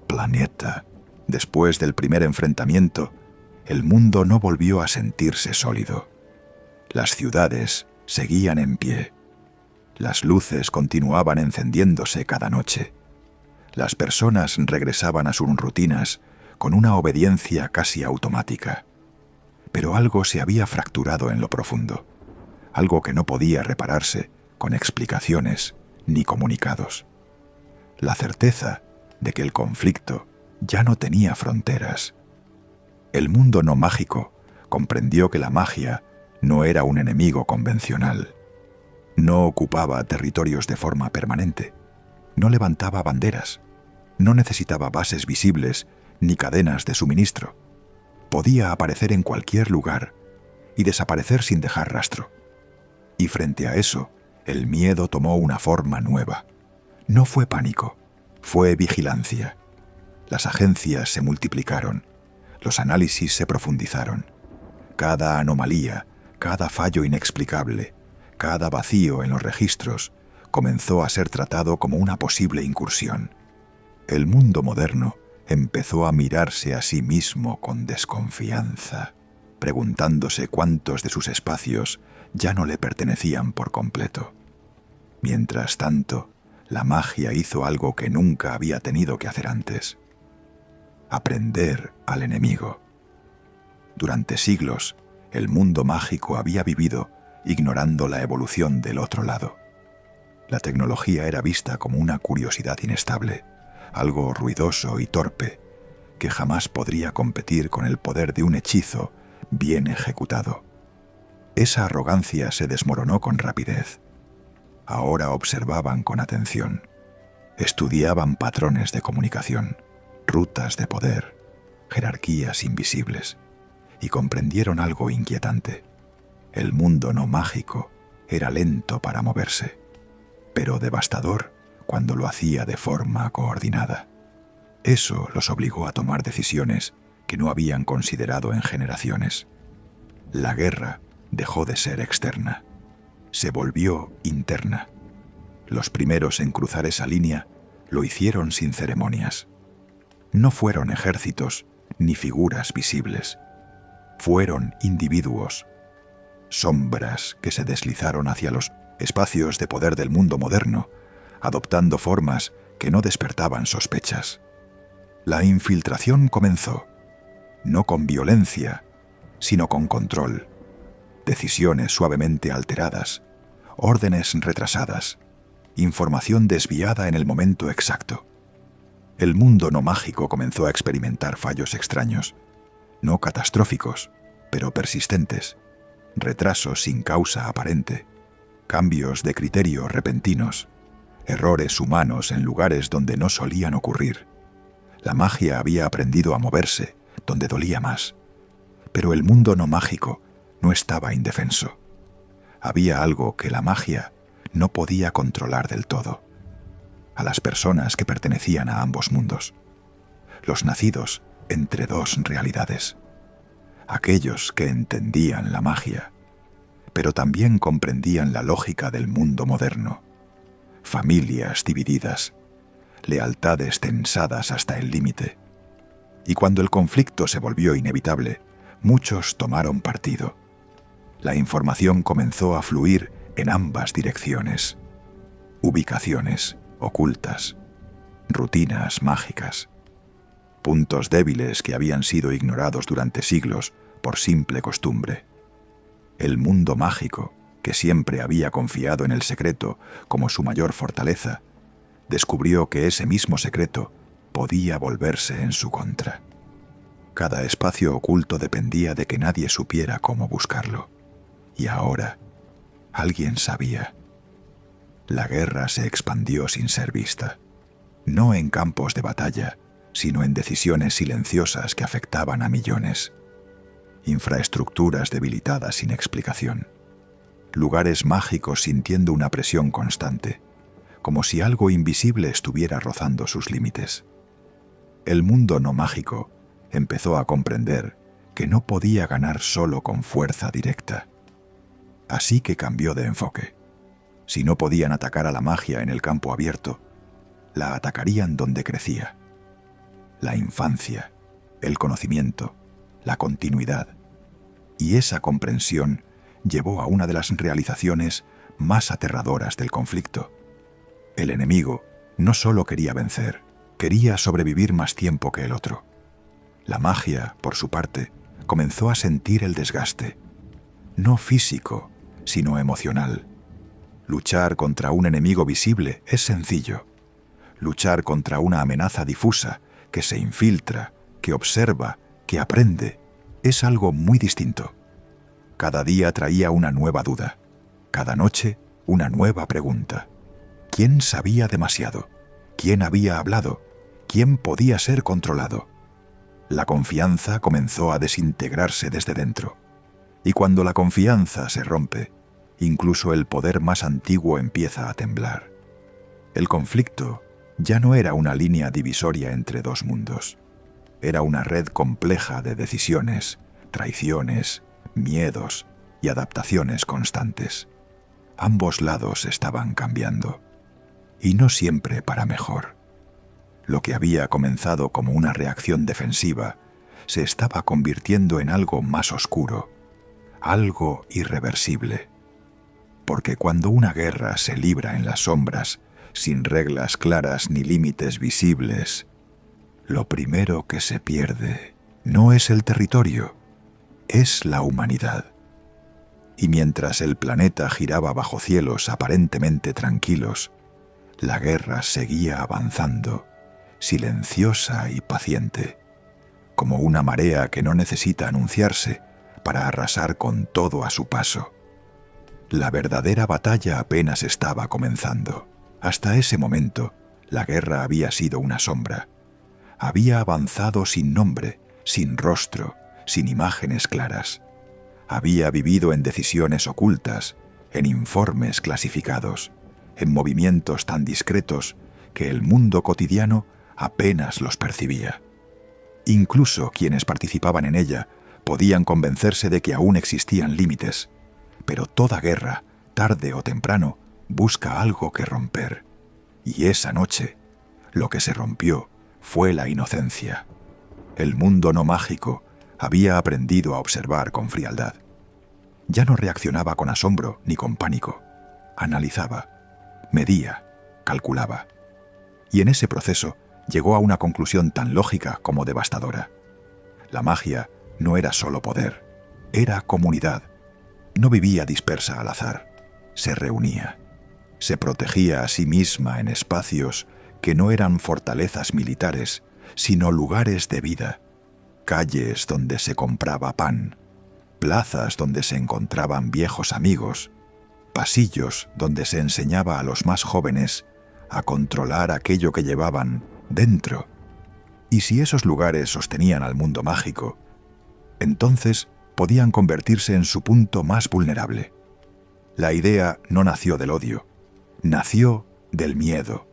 planeta. Después del primer enfrentamiento, el mundo no volvió a sentirse sólido. Las ciudades seguían en pie. Las luces continuaban encendiéndose cada noche. Las personas regresaban a sus rutinas con una obediencia casi automática. Pero algo se había fracturado en lo profundo, algo que no podía repararse con explicaciones ni comunicados. La certeza de que el conflicto ya no tenía fronteras. El mundo no mágico comprendió que la magia no era un enemigo convencional. No ocupaba territorios de forma permanente. No levantaba banderas. No necesitaba bases visibles ni cadenas de suministro. Podía aparecer en cualquier lugar y desaparecer sin dejar rastro. Y frente a eso, el miedo tomó una forma nueva. No fue pánico, fue vigilancia. Las agencias se multiplicaron, los análisis se profundizaron. Cada anomalía, cada fallo inexplicable, cada vacío en los registros comenzó a ser tratado como una posible incursión. El mundo moderno empezó a mirarse a sí mismo con desconfianza, preguntándose cuántos de sus espacios ya no le pertenecían por completo. Mientras tanto, la magia hizo algo que nunca había tenido que hacer antes: aprender al enemigo. Durante siglos, El mundo mágico había vivido ignorando la evolución del otro lado. La tecnología era vista como una curiosidad inestable, algo ruidoso y torpe, que jamás podría competir con el poder de un hechizo bien ejecutado. Esa arrogancia se desmoronó con rapidez. Ahora observaban con atención, estudiaban patrones de comunicación, rutas de poder, jerarquías invisibles, y comprendieron algo inquietante. El mundo no mágico era lento para moverse, pero devastador cuando lo hacía de forma coordinada. Eso los obligó a tomar decisiones que no habían considerado en generaciones. La guerra dejó de ser externa, se volvió interna. Los primeros en cruzar esa línea lo hicieron sin ceremonias. No fueron ejércitos ni figuras visibles. Fueron individuos, sombras que se deslizaron hacia los espacios de poder del mundo moderno, adoptando formas que no despertaban sospechas. La infiltración comenzó, no con violencia, sino con control, decisiones suavemente alteradas, órdenes retrasadas, información desviada en el momento exacto. El mundo no mágico comenzó a experimentar fallos extraños, no catastróficos, pero persistentes, retrasos sin causa aparente, cambios de criterio repentinos, errores humanos en lugares donde no solían ocurrir. La magia había aprendido a moverse donde dolía más, pero el mundo no mágico no estaba indefenso. Había algo que la magia no podía controlar del todo. A las personas que pertenecían a ambos mundos, los nacidos entre dos realidades, aquellos que entendían la magia, pero también comprendían la lógica del mundo moderno, familias divididas, lealtades tensadas hasta el límite. Y cuando el conflicto se volvió inevitable, muchos tomaron partido. La información comenzó a fluir en ambas direcciones. Ubicaciones ocultas, rutinas mágicas, puntos débiles que habían sido ignorados durante siglos por simple costumbre. El mundo mágico, que siempre había confiado en el secreto como su mayor fortaleza, descubrió que ese mismo secreto podía volverse en su contra. Cada espacio oculto dependía de que nadie supiera cómo buscarlo. Y ahora, alguien sabía. La guerra se expandió sin ser vista, no en campos de batalla, sino en decisiones silenciosas que afectaban a millones. Infraestructuras debilitadas sin explicación. Lugares mágicos sintiendo una presión constante, como si algo invisible estuviera rozando sus límites. El mundo no mágico empezó a comprender que no podía ganar solo con fuerza directa. Así que cambió de enfoque. Si no podían atacar a la magia en el campo abierto, la atacarían donde crecía. La infancia, el conocimiento, la continuidad. Y esa comprensión llevó a una de las realizaciones más aterradoras del conflicto. El enemigo no solo quería vencer, quería sobrevivir más tiempo que el otro. La magia, por su parte, comenzó a sentir el desgaste, no físico, sino emocional. Luchar contra un enemigo visible es sencillo. Luchar contra una amenaza difusa, que se infiltra, que observa, que aprende, es algo muy distinto. Cada día traía una nueva duda, cada noche una nueva pregunta. ¿Quién sabía demasiado? ¿Quién había hablado? ¿Quién podía ser controlado? La confianza comenzó a desintegrarse desde dentro. Y cuando la confianza se rompe, incluso el poder más antiguo empieza a temblar. El conflicto ya no era una línea divisoria entre dos mundos. Era una red compleja de decisiones, traiciones, miedos y adaptaciones constantes. Ambos lados estaban cambiando, y no siempre para mejor. Lo que había comenzado como una reacción defensiva se estaba convirtiendo en algo más oscuro, algo irreversible. Porque cuando una guerra se libra en las sombras, sin reglas claras ni límites visibles, lo primero que se pierde no es el territorio, es la humanidad. Y mientras el planeta giraba bajo cielos aparentemente tranquilos, la guerra seguía avanzando, silenciosa y paciente, como una marea que no necesita anunciarse para arrasar con todo a su paso. La verdadera batalla apenas estaba comenzando. Hasta ese momento, la guerra había sido una sombra. Había avanzado sin nombre, sin rostro, sin imágenes claras. Había vivido en decisiones ocultas, en informes clasificados, en movimientos tan discretos que el mundo cotidiano apenas los percibía. Incluso quienes participaban en ella podían convencerse de que aún existían límites, pero toda guerra, tarde o temprano, busca algo que romper. Y esa noche, lo que se rompió fue la inocencia. El mundo no mágico había aprendido a observar con frialdad. Ya no reaccionaba con asombro ni con pánico. Analizaba, medía, calculaba. Y en ese proceso llegó a una conclusión tan lógica como devastadora. La magia no era solo poder, era comunidad. No vivía dispersa al azar, se reunía. Se protegía a sí misma en espacios que no eran fortalezas militares, sino lugares de vida, calles donde se compraba pan, plazas donde se encontraban viejos amigos, pasillos donde se enseñaba a los más jóvenes a controlar aquello que llevaban dentro. Y si esos lugares sostenían al mundo mágico, entonces podían convertirse en su punto más vulnerable. La idea no nació del odio, nació del miedo.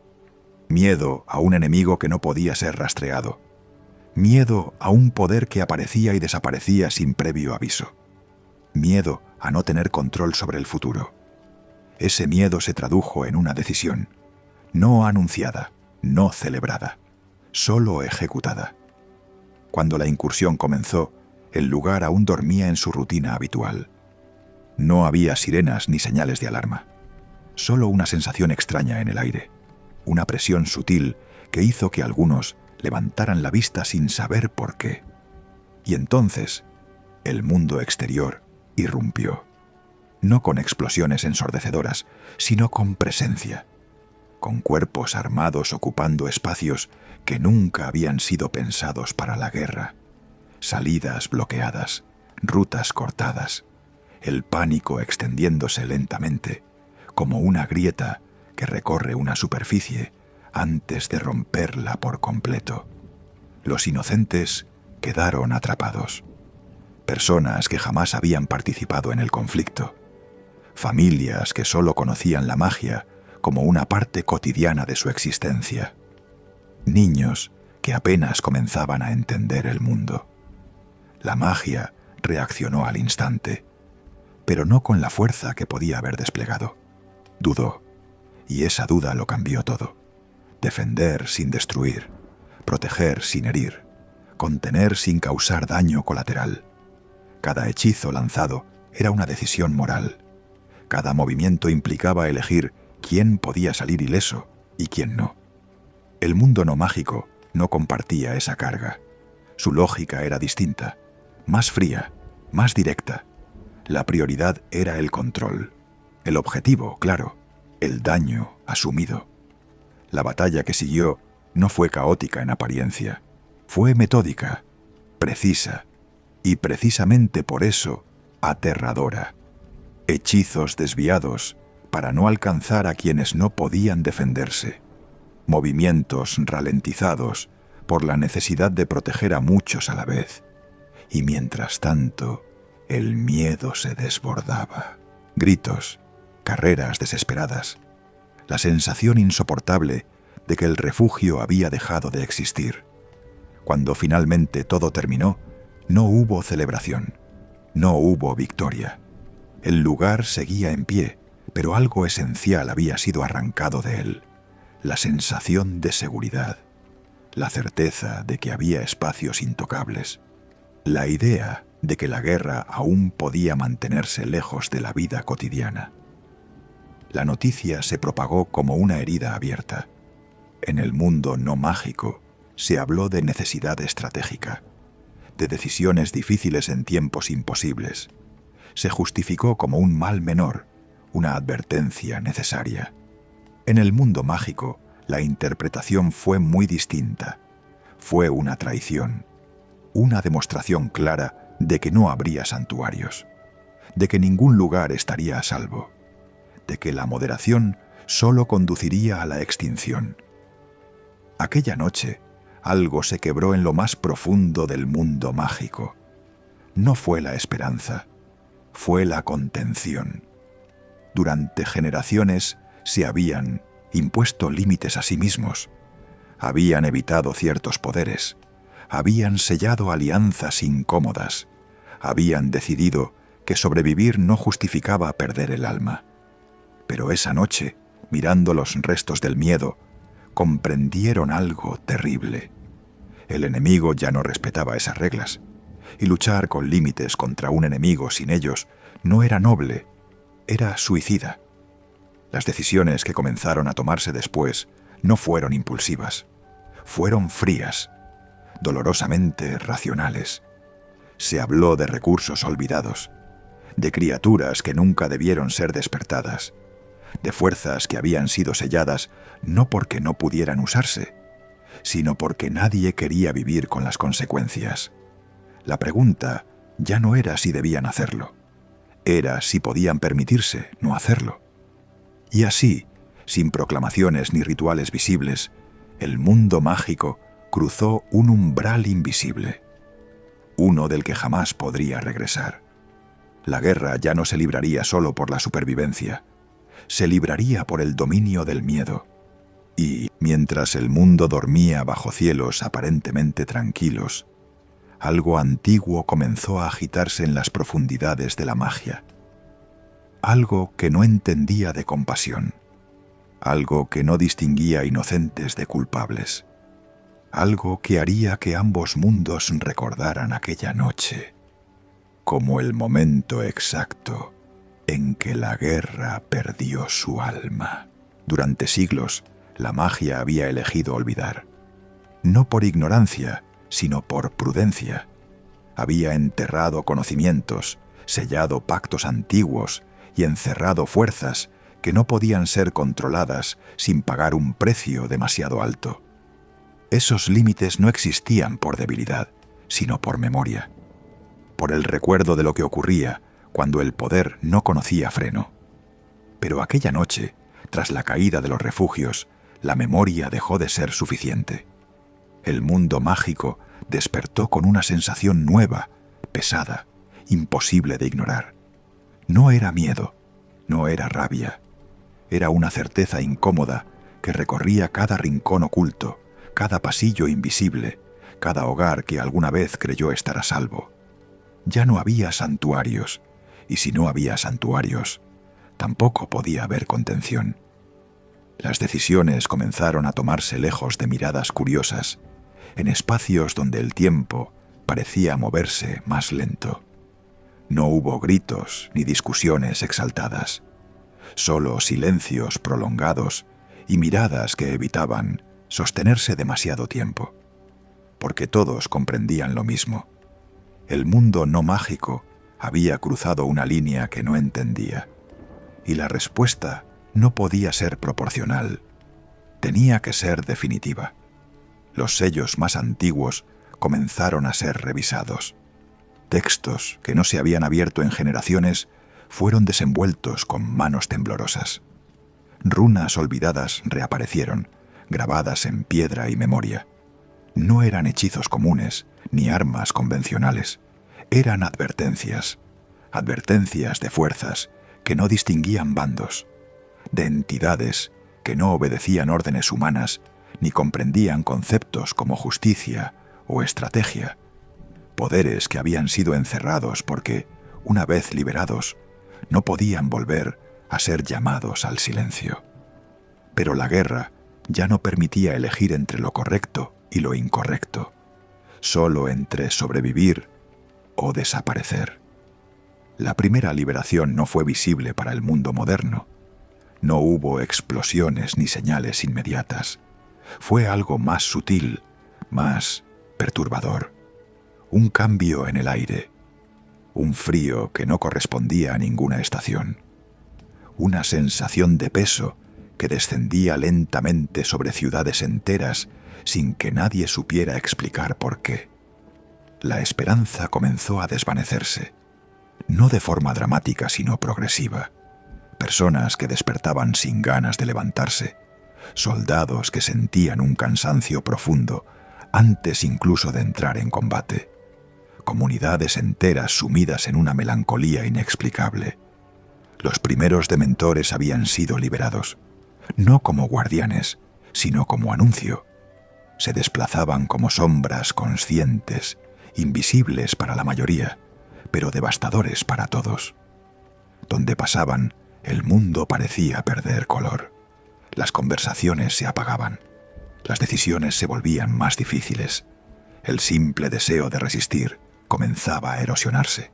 Miedo a un enemigo que no podía ser rastreado. Miedo a un poder que aparecía y desaparecía sin previo aviso. Miedo a no tener control sobre el futuro. Ese miedo se tradujo en una decisión, no anunciada, no celebrada, solo ejecutada. Cuando la incursión comenzó, el lugar aún dormía en su rutina habitual. No había sirenas ni señales de alarma, solo una sensación extraña en el aire, una presión sutil que hizo que algunos levantaran la vista sin saber por qué. Y entonces, el mundo exterior irrumpió, no con explosiones ensordecedoras, sino con presencia, con cuerpos armados ocupando espacios que nunca habían sido pensados para la guerra, salidas bloqueadas, rutas cortadas, el pánico extendiéndose lentamente, como una grieta que recorre una superficie antes de romperla por completo. Los inocentes quedaron atrapados. Personas que jamás habían participado en el conflicto. Familias que solo conocían la magia como una parte cotidiana de su existencia. Niños que apenas comenzaban a entender el mundo. La magia reaccionó al instante, pero no con la fuerza que podía haber desplegado. Dudó, y esa duda lo cambió todo. Defender sin destruir, proteger sin herir, contener sin causar daño colateral. Cada hechizo lanzado era una decisión moral. Cada movimiento implicaba elegir quién podía salir ileso y quién no. El mundo no mágico no compartía esa carga. Su lógica era distinta, más fría, más directa. La prioridad era el control. El objetivo, claro, el daño asumido. La batalla que siguió no fue caótica en apariencia. Fue metódica, precisa, y precisamente por eso, aterradora. Hechizos desviados para no alcanzar a quienes no podían defenderse. Movimientos ralentizados por la necesidad de proteger a muchos a la vez. Y mientras tanto, el miedo se desbordaba. Gritos, carreras desesperadas, la sensación insoportable de que el refugio había dejado de existir. Cuando finalmente todo terminó, no hubo celebración, no hubo victoria. El lugar seguía en pie, pero algo esencial había sido arrancado de él: la sensación de seguridad, la certeza de que había espacios intocables, la idea de que la guerra aún podía mantenerse lejos de la vida cotidiana. La noticia se propagó como una herida abierta. En el mundo no mágico se habló de necesidad estratégica, de decisiones difíciles en tiempos imposibles. Se justificó como un mal menor, una advertencia necesaria. En el mundo mágico, la interpretación fue muy distinta. Fue una traición, una demostración clara de que no habría santuarios, de que ningún lugar estaría a salvo, de que la moderación solo conduciría a la extinción. Aquella noche, algo se quebró en lo más profundo del mundo mágico. No fue la esperanza, fue la contención. Durante generaciones se habían impuesto límites a sí mismos, habían evitado ciertos poderes, habían sellado alianzas incómodas, habían decidido que sobrevivir no justificaba perder el alma. Pero esa noche, mirando los restos del miedo, comprendieron algo terrible. El enemigo ya no respetaba esas reglas, y luchar con límites contra un enemigo sin ellos no era noble, era suicida. Las decisiones que comenzaron a tomarse después no fueron impulsivas, fueron frías, dolorosamente racionales. Se habló de recursos olvidados, de criaturas que nunca debieron ser despertadas, de fuerzas que habían sido selladas no porque no pudieran usarse, sino porque nadie quería vivir con las consecuencias. La pregunta ya no era si debían hacerlo, era si podían permitirse no hacerlo. Y así, sin proclamaciones ni rituales visibles, el mundo mágico cruzó un umbral invisible, uno del que jamás podría regresar. La guerra ya no se libraría solo por la supervivencia, se libraría por el dominio del miedo. Y, mientras el mundo dormía bajo cielos aparentemente tranquilos, algo antiguo comenzó a agitarse en las profundidades de la magia. Algo que no entendía de compasión, algo que no distinguía inocentes de culpables, algo que haría que ambos mundos recordaran aquella noche como el momento exacto en que la guerra perdió su alma. Durante siglos, la magia había elegido olvidar, no por ignorancia, sino por prudencia. Había enterrado conocimientos, sellado pactos antiguos y encerrado fuerzas que no podían ser controladas sin pagar un precio demasiado alto. Esos límites no existían por debilidad, sino por memoria, por el recuerdo de lo que ocurría cuando el poder no conocía freno. Pero aquella noche, tras la caída de los refugios, la memoria dejó de ser suficiente. El mundo mágico despertó con una sensación nueva, pesada, imposible de ignorar. No era miedo, no era rabia. Era una certeza incómoda que recorría cada rincón oculto, cada pasillo invisible, cada hogar que alguna vez creyó estar a salvo. Ya no había santuarios, y si no había santuarios, tampoco podía haber contención. Las decisiones comenzaron a tomarse lejos de miradas curiosas, en espacios donde el tiempo parecía moverse más lento. No hubo gritos ni discusiones exaltadas, solo silencios prolongados y miradas que evitaban sostenerse demasiado tiempo, porque todos comprendían lo mismo. El mundo no mágico había cruzado una línea que no entendía, y la respuesta no podía ser proporcional, tenía que ser definitiva. Los sellos más antiguos comenzaron a ser revisados. Textos que no se habían abierto en generaciones fueron desenvueltos con manos temblorosas. Runas olvidadas reaparecieron, grabadas en piedra y memoria. No eran hechizos comunes, ni armas convencionales. Eran advertencias, advertencias de fuerzas que no distinguían bandos, de entidades que no obedecían órdenes humanas ni comprendían conceptos como justicia o estrategia. Poderes que habían sido encerrados porque, una vez liberados, no podían volver a ser llamados al silencio. Pero la guerra ya no permitía elegir entre lo correcto y lo incorrecto, solo entre sobrevivir o desaparecer. La primera liberación no fue visible para el mundo moderno. No hubo explosiones ni señales inmediatas. Fue algo más sutil, más perturbador. un cambio en el aire, un frío que no correspondía a ninguna estación, una sensación de peso que descendía lentamente sobre ciudades enteras sin que nadie supiera explicar por qué. La esperanza comenzó a desvanecerse, no de forma dramática sino progresiva. Personas que despertaban sin ganas de levantarse, soldados que sentían un cansancio profundo antes incluso de entrar en combate, comunidades enteras sumidas en una melancolía inexplicable. Los primeros dementores habían sido liberados, no como guardianes, sino como anuncio. Se desplazaban como sombras conscientes, invisibles para la mayoría, pero devastadores para todos. Donde pasaban, el mundo parecía perder color. Las conversaciones se apagaban. Las decisiones se volvían más difíciles. El simple deseo de resistir comenzaba a erosionarse.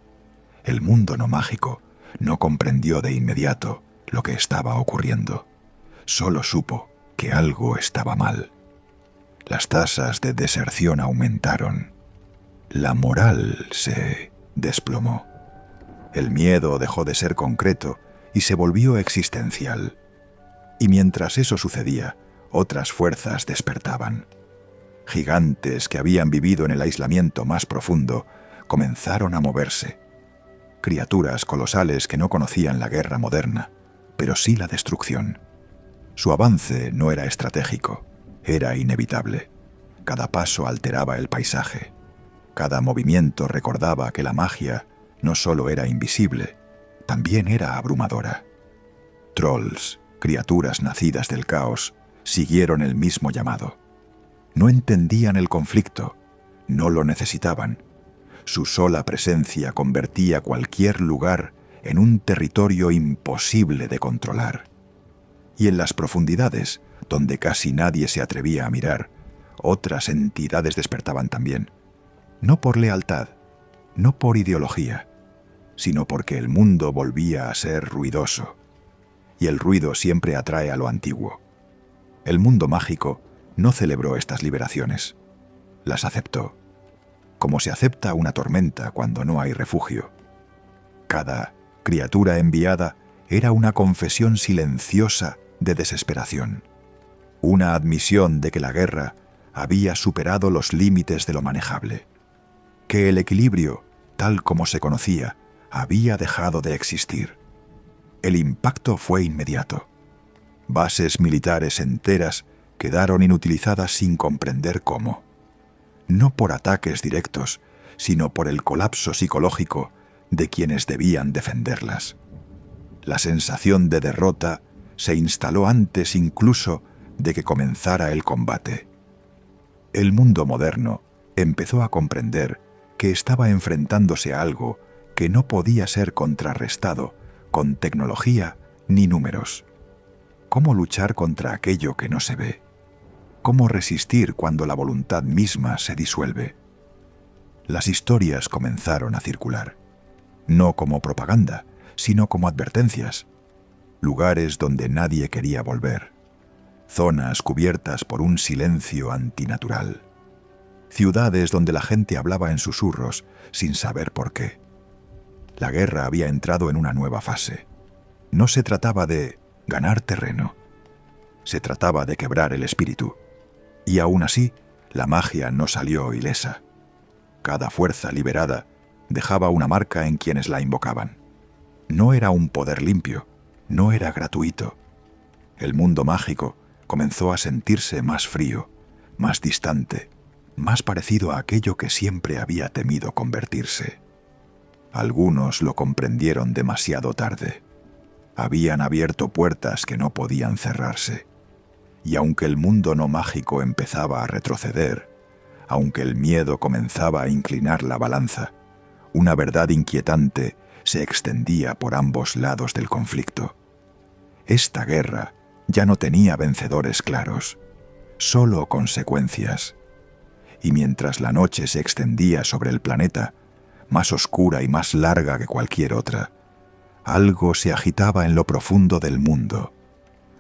El mundo no mágico no comprendió de inmediato lo que estaba ocurriendo. Solo supo que algo estaba mal. Las tasas de deserción aumentaron. La moral se desplomó. El miedo dejó de ser concreto y se volvió existencial. Y mientras eso sucedía, otras fuerzas despertaban. Gigantes que habían vivido en el aislamiento más profundo comenzaron a moverse. Criaturas colosales que no conocían la guerra moderna, pero sí la destrucción. Su avance no era estratégico, era inevitable. Cada paso alteraba el paisaje. Cada movimiento recordaba que la magia no solo era invisible, también era abrumadora. Trolls, criaturas nacidas del caos, siguieron el mismo llamado. No entendían el conflicto, no lo necesitaban. Su sola presencia convertía cualquier lugar en un territorio imposible de controlar. Y en las profundidades, donde casi nadie se atrevía a mirar, otras entidades despertaban también. No por lealtad, no por ideología, sino porque el mundo volvía a ser ruidoso. Y el ruido siempre atrae a lo antiguo. El mundo mágico no celebró estas liberaciones. Las aceptó, como se acepta una tormenta cuando no hay refugio. Cada criatura enviada era una confesión silenciosa de desesperación, una admisión de que la guerra había superado los límites de lo manejable, que el equilibrio, tal como se conocía, había dejado de existir. El impacto fue inmediato. Bases militares enteras quedaron inutilizadas sin comprender cómo. No por ataques directos, sino por el colapso psicológico de quienes debían defenderlas. La sensación de derrota se instaló antes incluso de que comenzara el combate. El mundo moderno empezó a comprender que estaba enfrentándose a algo que no podía ser contrarrestado con tecnología ni números. ¿Cómo luchar contra aquello que no se ve? ¿Cómo resistir cuando la voluntad misma se disuelve? Las historias comenzaron a circular, no como propaganda, sino como advertencias. Lugares donde nadie quería volver. Zonas cubiertas por un silencio antinatural. Ciudades donde la gente hablaba en susurros sin saber por qué. La guerra había entrado en una nueva fase. No se trataba de ganar terreno. Se trataba de quebrar el espíritu. Y aún así, la magia no salió ilesa. Cada fuerza liberada dejaba una marca en quienes la invocaban. No era un poder limpio, no era gratuito. El mundo mágico comenzó a sentirse más frío, más distante, más parecido a aquello que siempre había temido convertirse. Algunos lo comprendieron demasiado tarde. Habían abierto puertas que no podían cerrarse. Y aunque el mundo no mágico empezaba a retroceder, aunque el miedo comenzaba a inclinar la balanza, una verdad inquietante se extendía por ambos lados del conflicto. Esta guerra ya no tenía vencedores claros, solo consecuencias. Y mientras la noche se extendía sobre el planeta, más oscura y más larga que cualquier otra, algo se agitaba en lo profundo del mundo,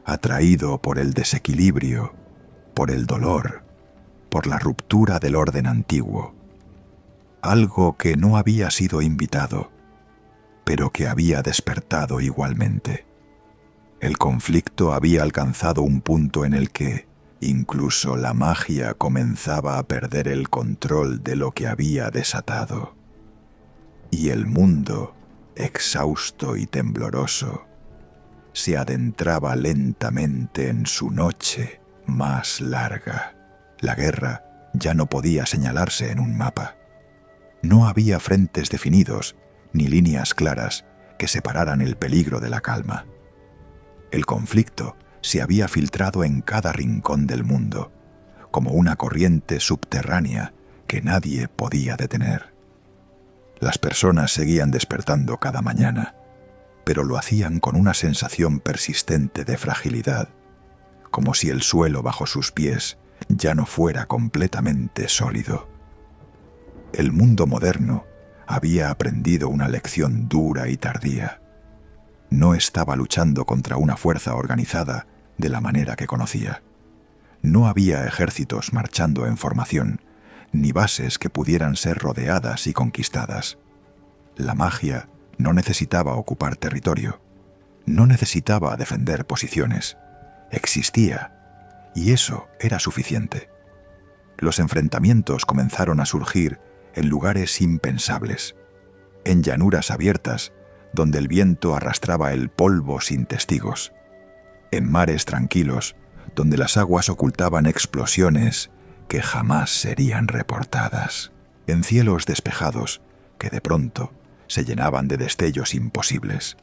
atraído por el desequilibrio, por el dolor, por la ruptura del orden antiguo. algo que no había sido invitado, pero que había despertado igualmente. El conflicto había alcanzado un punto en el que incluso la magia comenzaba a perder el control de lo que había desatado. Y el mundo, exhausto y tembloroso, se adentraba lentamente en su noche más larga. La guerra ya no podía señalarse en un mapa. No había frentes definidos ni líneas claras que separaran el peligro de la calma. El conflicto se había filtrado en cada rincón del mundo, como una corriente subterránea que nadie podía detener. Las personas seguían despertando cada mañana, pero lo hacían con una sensación persistente de fragilidad, como si el suelo bajo sus pies ya no fuera completamente sólido. El mundo moderno había aprendido una lección dura y tardía. No estaba luchando contra una fuerza organizada de la manera que conocía. No había ejércitos marchando en formación, ni bases que pudieran ser rodeadas y conquistadas. La magia no necesitaba ocupar territorio, no necesitaba defender posiciones. Existía, y eso era suficiente. Los enfrentamientos comenzaron a surgir en lugares impensables, en llanuras abiertas donde el viento arrastraba el polvo sin testigos, en mares tranquilos donde las aguas ocultaban explosiones que jamás serían reportadas, en cielos despejados que de pronto se llenaban de destellos imposibles.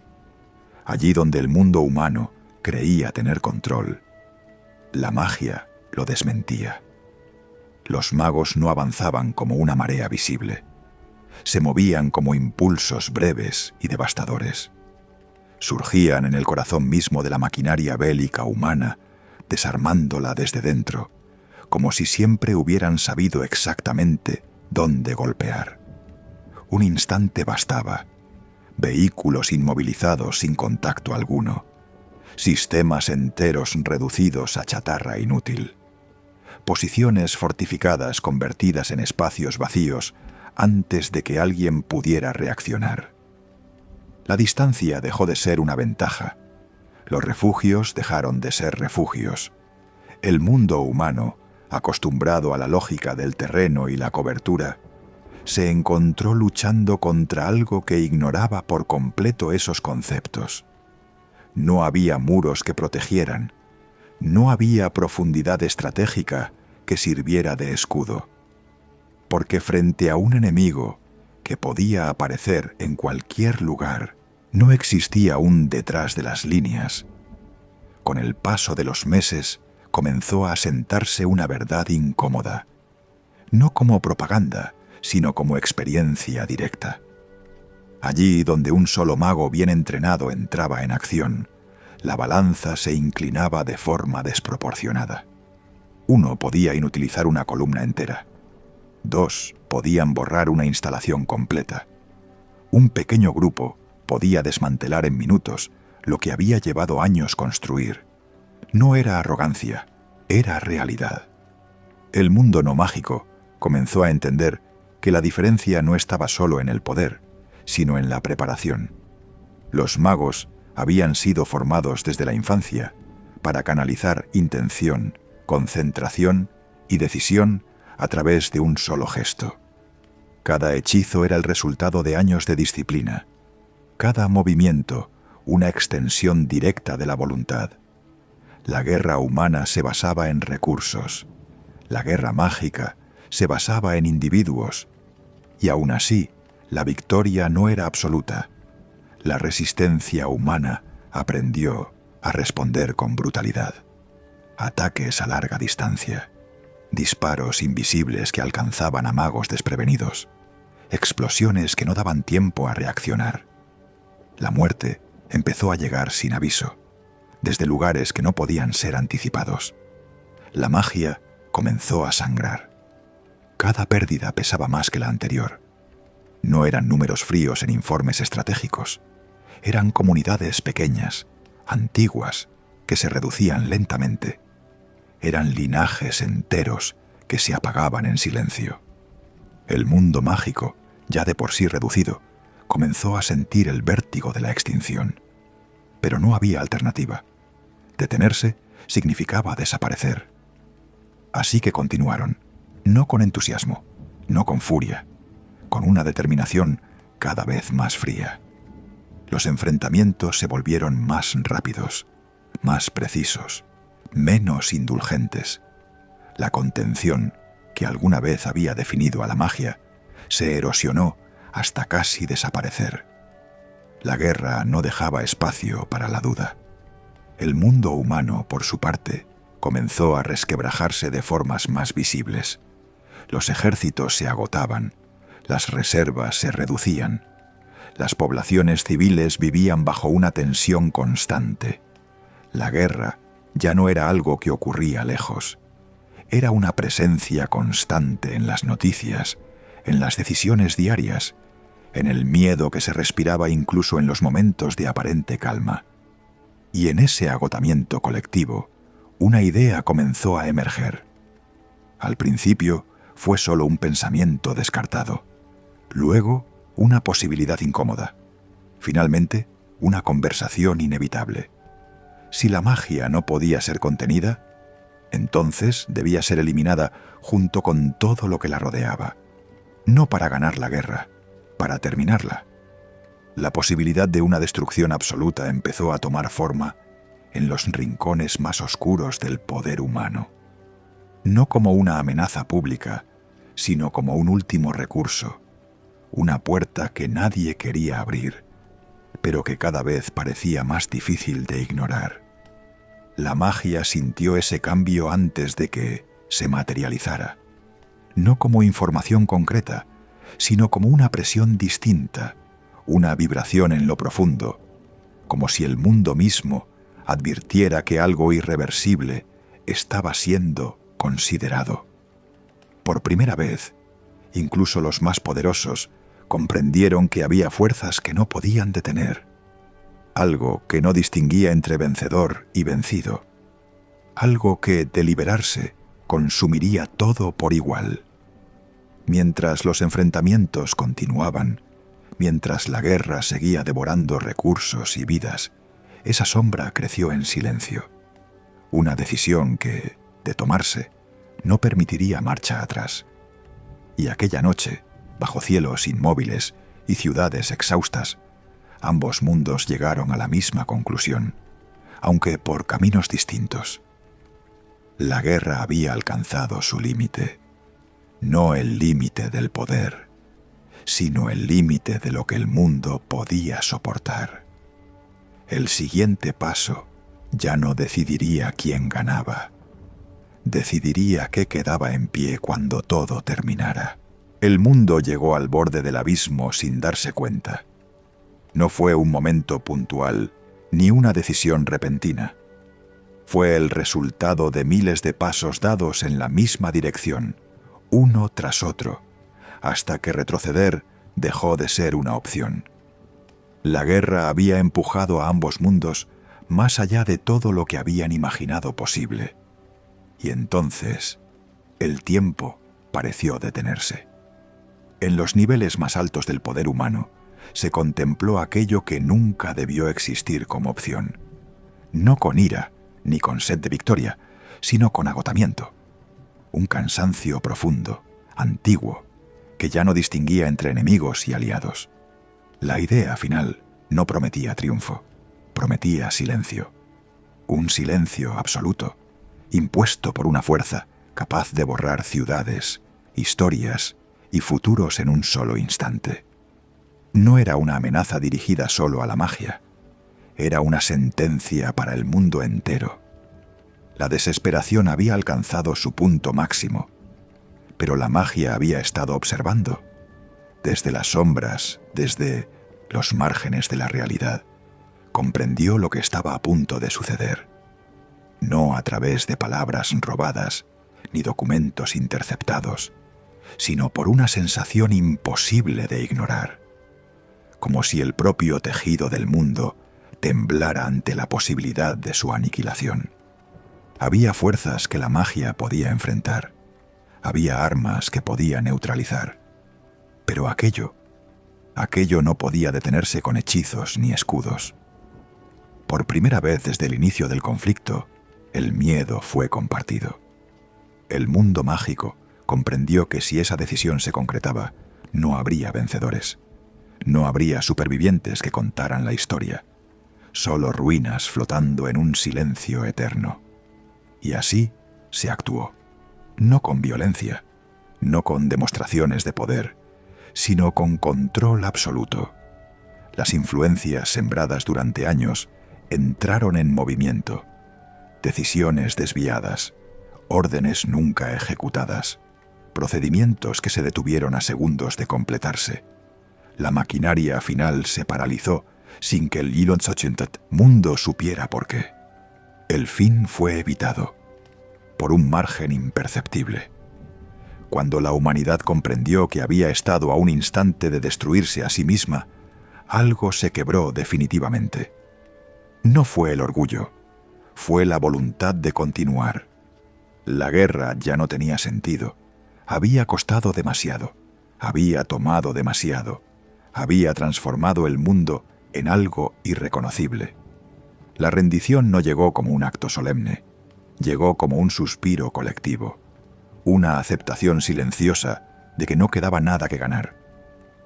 Allí donde el mundo humano creía tener control, la magia lo desmentía. Los magos no avanzaban como una marea visible. Se movían como impulsos breves y devastadores. Surgían en el corazón mismo de la maquinaria bélica humana, desarmándola desde dentro, como si siempre hubieran sabido exactamente dónde golpear. Un instante bastaba. Vehículos inmovilizados sin contacto alguno. Sistemas enteros reducidos a chatarra inútil. Posiciones fortificadas convertidas en espacios vacíos antes de que alguien pudiera reaccionar. La distancia dejó de ser una ventaja. Los refugios dejaron de ser refugios. El mundo humano, acostumbrado a la lógica del terreno y la cobertura, se encontró luchando contra algo que ignoraba por completo esos conceptos. No había muros que protegieran. No había profundidad estratégica que sirviera de escudo. Porque frente a un enemigo que podía aparecer en cualquier lugar, no existía un detrás de las líneas. Con el paso de los meses comenzó a asentarse una verdad incómoda, no como propaganda, sino como experiencia directa. Allí donde un solo mago bien entrenado entraba en acción, la balanza se inclinaba de forma desproporcionada. Uno podía inutilizar una columna entera. Dos podían borrar una instalación completa. Un pequeño grupo podía desmantelar en minutos lo que había llevado años construir. No era arrogancia, era realidad. El mundo no mágico comenzó a entender que la diferencia no estaba solo en el poder, sino en la preparación. Los magos habían sido formados desde la infancia para canalizar intención, concentración y decisión a través de un solo gesto. Cada hechizo era el resultado de años de disciplina. Cada movimiento, una extensión directa de la voluntad. La guerra humana se basaba en recursos. La guerra mágica se basaba en individuos. Y aún así, la victoria no era absoluta. La resistencia humana aprendió a responder con brutalidad. Ataques a larga distancia. Disparos invisibles que alcanzaban a magos desprevenidos. Explosiones que no daban tiempo a reaccionar. La muerte empezó a llegar sin aviso, desde lugares que no podían ser anticipados. La magia comenzó a sangrar. Cada pérdida pesaba más que la anterior. No eran números fríos en informes estratégicos. Eran comunidades pequeñas, antiguas, que se reducían lentamente. Eran linajes enteros que se apagaban en silencio. El mundo mágico, ya de por sí reducido, comenzó a sentir el vértigo de la extinción. Pero no había alternativa. Detenerse significaba desaparecer. Así que continuaron, no con entusiasmo, no con furia, con una determinación cada vez más fría. Los enfrentamientos se volvieron más rápidos, más precisos, menos indulgentes. La contención, que alguna vez había definido a la magia, se erosionó hasta casi desaparecer. La guerra no dejaba espacio para la duda. El mundo humano, por su parte, comenzó a resquebrajarse de formas más visibles. Los ejércitos se agotaban, las reservas se reducían. Las poblaciones civiles vivían bajo una tensión constante. La guerra ya no era algo que ocurría lejos. Era una presencia constante en las noticias, en las decisiones diarias, en el miedo que se respiraba incluso en los momentos de aparente calma. Y en ese agotamiento colectivo, una idea comenzó a emerger. Al principio fue solo un pensamiento descartado. Luego, una posibilidad incómoda. Finalmente, una conversación inevitable. Si la magia no podía ser contenida, entonces debía ser eliminada junto con todo lo que la rodeaba. No para ganar la guerra, para terminarla. La posibilidad de una destrucción absoluta empezó a tomar forma en los rincones más oscuros del poder humano. No como una amenaza pública, sino como un último recurso, una puerta que nadie quería abrir, pero que cada vez parecía más difícil de ignorar. La magia sintió ese cambio antes de que se materializara, no como información concreta, sino como una presión distinta, una vibración en lo profundo, como si el mundo mismo advirtiera que algo irreversible estaba siendo considerado. Por primera vez, incluso los más poderosos comprendieron que había fuerzas que no podían detener, algo que no distinguía entre vencedor y vencido, algo que, de liberarse, consumiría todo por igual. Mientras los enfrentamientos continuaban, mientras la guerra seguía devorando recursos y vidas, esa sombra creció en silencio. Una decisión que, de tomarse, no permitiría marcha atrás. Y aquella noche, bajo cielos inmóviles y ciudades exhaustas, ambos mundos llegaron a la misma conclusión, aunque por caminos distintos. La guerra había alcanzado su límite, no el límite del poder, sino el límite de lo que el mundo podía soportar. El siguiente paso ya no decidiría quién ganaba, decidiría qué quedaba en pie cuando todo terminara. El mundo llegó al borde del abismo sin darse cuenta. No fue un momento puntual, ni una decisión repentina. Fue el resultado de miles de pasos dados en la misma dirección, uno tras otro, hasta que retroceder dejó de ser una opción. La guerra había empujado a ambos mundos más allá de todo lo que habían imaginado posible. Y entonces, el tiempo pareció detenerse. En los niveles más altos del poder humano, se contempló aquello que nunca debió existir como opción. No con ira, ni con sed de victoria, sino con agotamiento. Un cansancio profundo, antiguo, que ya no distinguía entre enemigos y aliados. La idea final no prometía triunfo, prometía silencio. Un silencio absoluto, impuesto por una fuerza capaz de borrar ciudades, historias y futuros en un solo instante. No era una amenaza dirigida solo a la magia, era una sentencia para el mundo entero. La desesperación había alcanzado su punto máximo, pero la magia había estado observando, desde las sombras, desde los márgenes de la realidad. Comprendió lo que estaba a punto de suceder, no a través de palabras robadas ni documentos interceptados, sino por una sensación imposible de ignorar, como si el propio tejido del mundo temblara ante la posibilidad de su aniquilación. Había fuerzas que la magia podía enfrentar, había armas que podía neutralizar, Pero aquello no podía detenerse con hechizos ni escudos. Por primera vez desde el inicio del conflicto, el miedo fue compartido. El mundo mágico comprendió que si esa decisión se concretaba, no habría vencedores. No habría supervivientes que contaran la historia. Solo ruinas flotando en un silencio eterno. Y así se actuó. No con violencia, no con demostraciones de poder, sino con control absoluto. Las influencias sembradas durante años entraron en movimiento. Decisiones desviadas, órdenes nunca ejecutadas, procedimientos que se detuvieron a segundos de completarse. La maquinaria final se paralizó sin que el mundo supiera por qué. El fin fue evitado, por un margen imperceptible. Cuando la humanidad comprendió que había estado a un instante de destruirse a sí misma, algo se quebró definitivamente. No fue el orgullo, fue la voluntad de continuar. La guerra ya no tenía sentido. Había costado demasiado, había tomado demasiado, había transformado el mundo en algo irreconocible. La rendición no llegó como un acto solemne, llegó como un suspiro colectivo, una aceptación silenciosa de que no quedaba nada que ganar.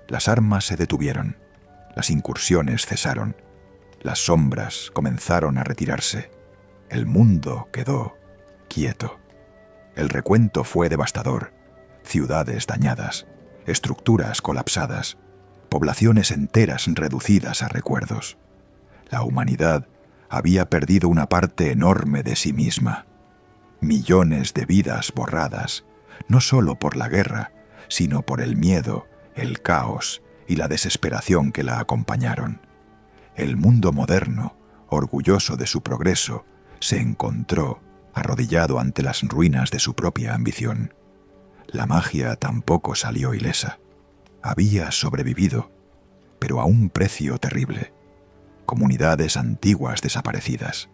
Las armas se detuvieron, las incursiones cesaron, las sombras comenzaron a retirarse, el mundo quedó quieto. El recuento fue devastador. Ciudades dañadas, estructuras colapsadas, poblaciones enteras reducidas a recuerdos. La humanidad había perdido una parte enorme de sí misma. Millones de vidas borradas, no solo por la guerra, sino por el miedo, el caos y la desesperación que la acompañaron. El mundo moderno, orgulloso de su progreso, se encontró arrodillado ante las ruinas de su propia ambición. La magia tampoco salió ilesa. Había sobrevivido, pero a un precio terrible. Comunidades antiguas desaparecidas,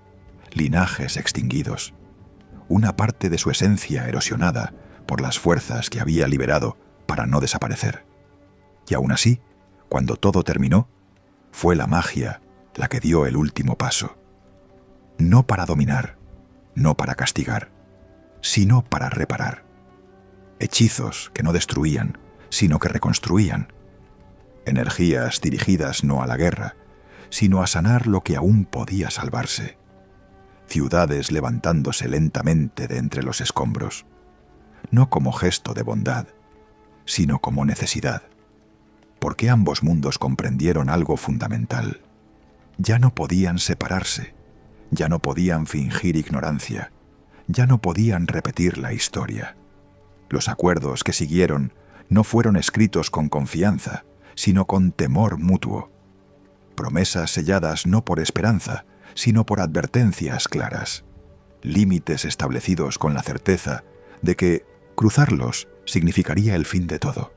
linajes extinguidos, una parte de su esencia erosionada por las fuerzas que había liberado para no desaparecer. Y aún así, cuando todo terminó, fue la magia la que dio el último paso. No para dominar, no para castigar, sino para reparar. Hechizos que no destruían, sino que reconstruían. Energías dirigidas no a la guerra, sino a sanar lo que aún podía salvarse. Ciudades levantándose lentamente de entre los escombros, no como gesto de bondad, sino como necesidad, porque ambos mundos comprendieron algo fundamental. Ya no podían separarse, ya no podían fingir ignorancia, ya no podían repetir la historia. Los acuerdos que siguieron no fueron escritos con confianza, sino con temor mutuo. Promesas selladas no por esperanza, sino por advertencias claras. Límites establecidos con la certeza de que cruzarlos significaría el fin de todo.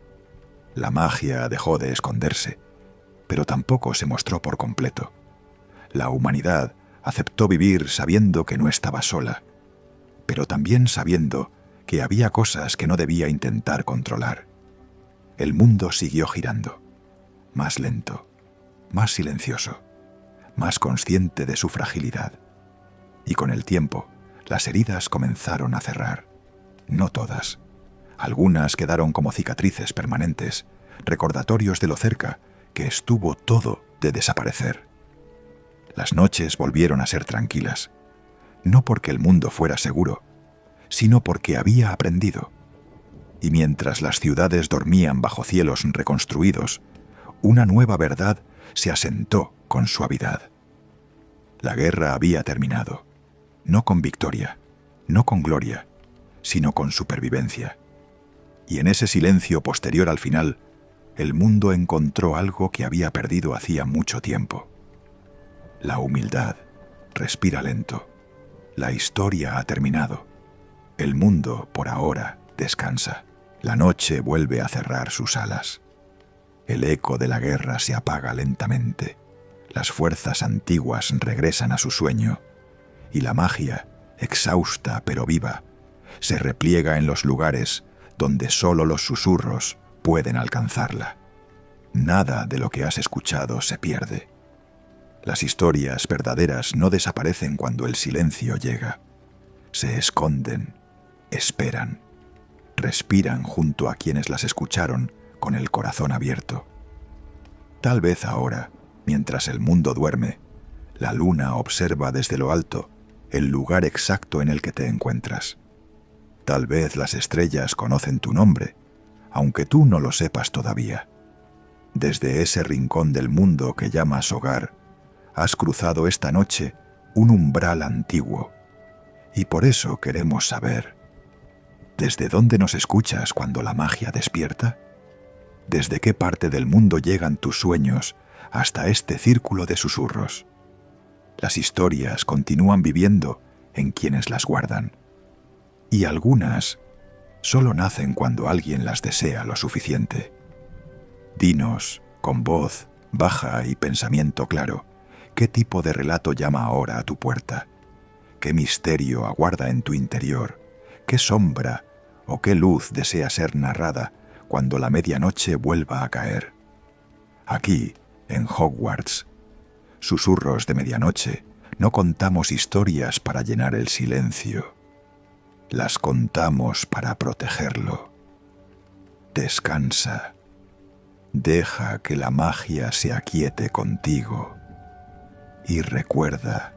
La magia dejó de esconderse, pero tampoco se mostró por completo. La humanidad aceptó vivir sabiendo que no estaba sola, pero también sabiendo que había cosas que no debía intentar controlar. El mundo siguió girando, más lento, más silencioso, más consciente de su fragilidad. Y con el tiempo, las heridas comenzaron a cerrar. No todas. Algunas quedaron como cicatrices permanentes, recordatorios de lo cerca que estuvo todo de desaparecer. Las noches volvieron a ser tranquilas, no porque el mundo fuera seguro, sino porque había aprendido. Y mientras las ciudades dormían bajo cielos reconstruidos, una nueva verdad se asentó con suavidad. La guerra había terminado, no con victoria, no con gloria, sino con supervivencia. Y en ese silencio posterior al final, el mundo encontró algo que había perdido hacía mucho tiempo. La humildad respira lento. La historia ha terminado. El mundo, por ahora, descansa. La noche vuelve a cerrar sus alas. El eco de la guerra se apaga lentamente. Las fuerzas antiguas regresan a su sueño. Y la magia, exhausta pero viva, se repliega en los lugares donde solo los susurros pueden alcanzarla. Nada de lo que has escuchado se pierde. Las historias verdaderas no desaparecen cuando el silencio llega. Se esconden, esperan, respiran junto a quienes las escucharon con el corazón abierto. Tal vez ahora, mientras el mundo duerme, la luna observa desde lo alto el lugar exacto en el que te encuentras. Tal vez las estrellas conocen tu nombre, aunque tú no lo sepas todavía. Desde ese rincón del mundo que llamas hogar, has cruzado esta noche un umbral antiguo. Y por eso queremos saber, ¿desde dónde nos escuchas cuando la magia despierta? ¿Desde qué parte del mundo llegan tus sueños hasta este círculo de susurros? Las historias continúan viviendo en quienes las guardan. Y algunas solo nacen cuando alguien las desea lo suficiente. Dinos, con voz baja y pensamiento claro, ¿qué tipo de relato llama ahora a tu puerta? ¿Qué misterio aguarda en tu interior? ¿Qué sombra o qué luz desea ser narrada cuando la medianoche vuelva a caer? Aquí, en Hogwarts, Susurros de Medianoche, no contamos historias para llenar el silencio. Las contamos para protegerlo. Descansa. Deja que la magia se aquiete contigo. Y recuerda,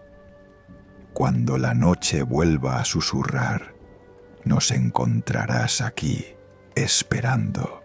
cuando la noche vuelva a susurrar, nos encontrarás aquí, esperando.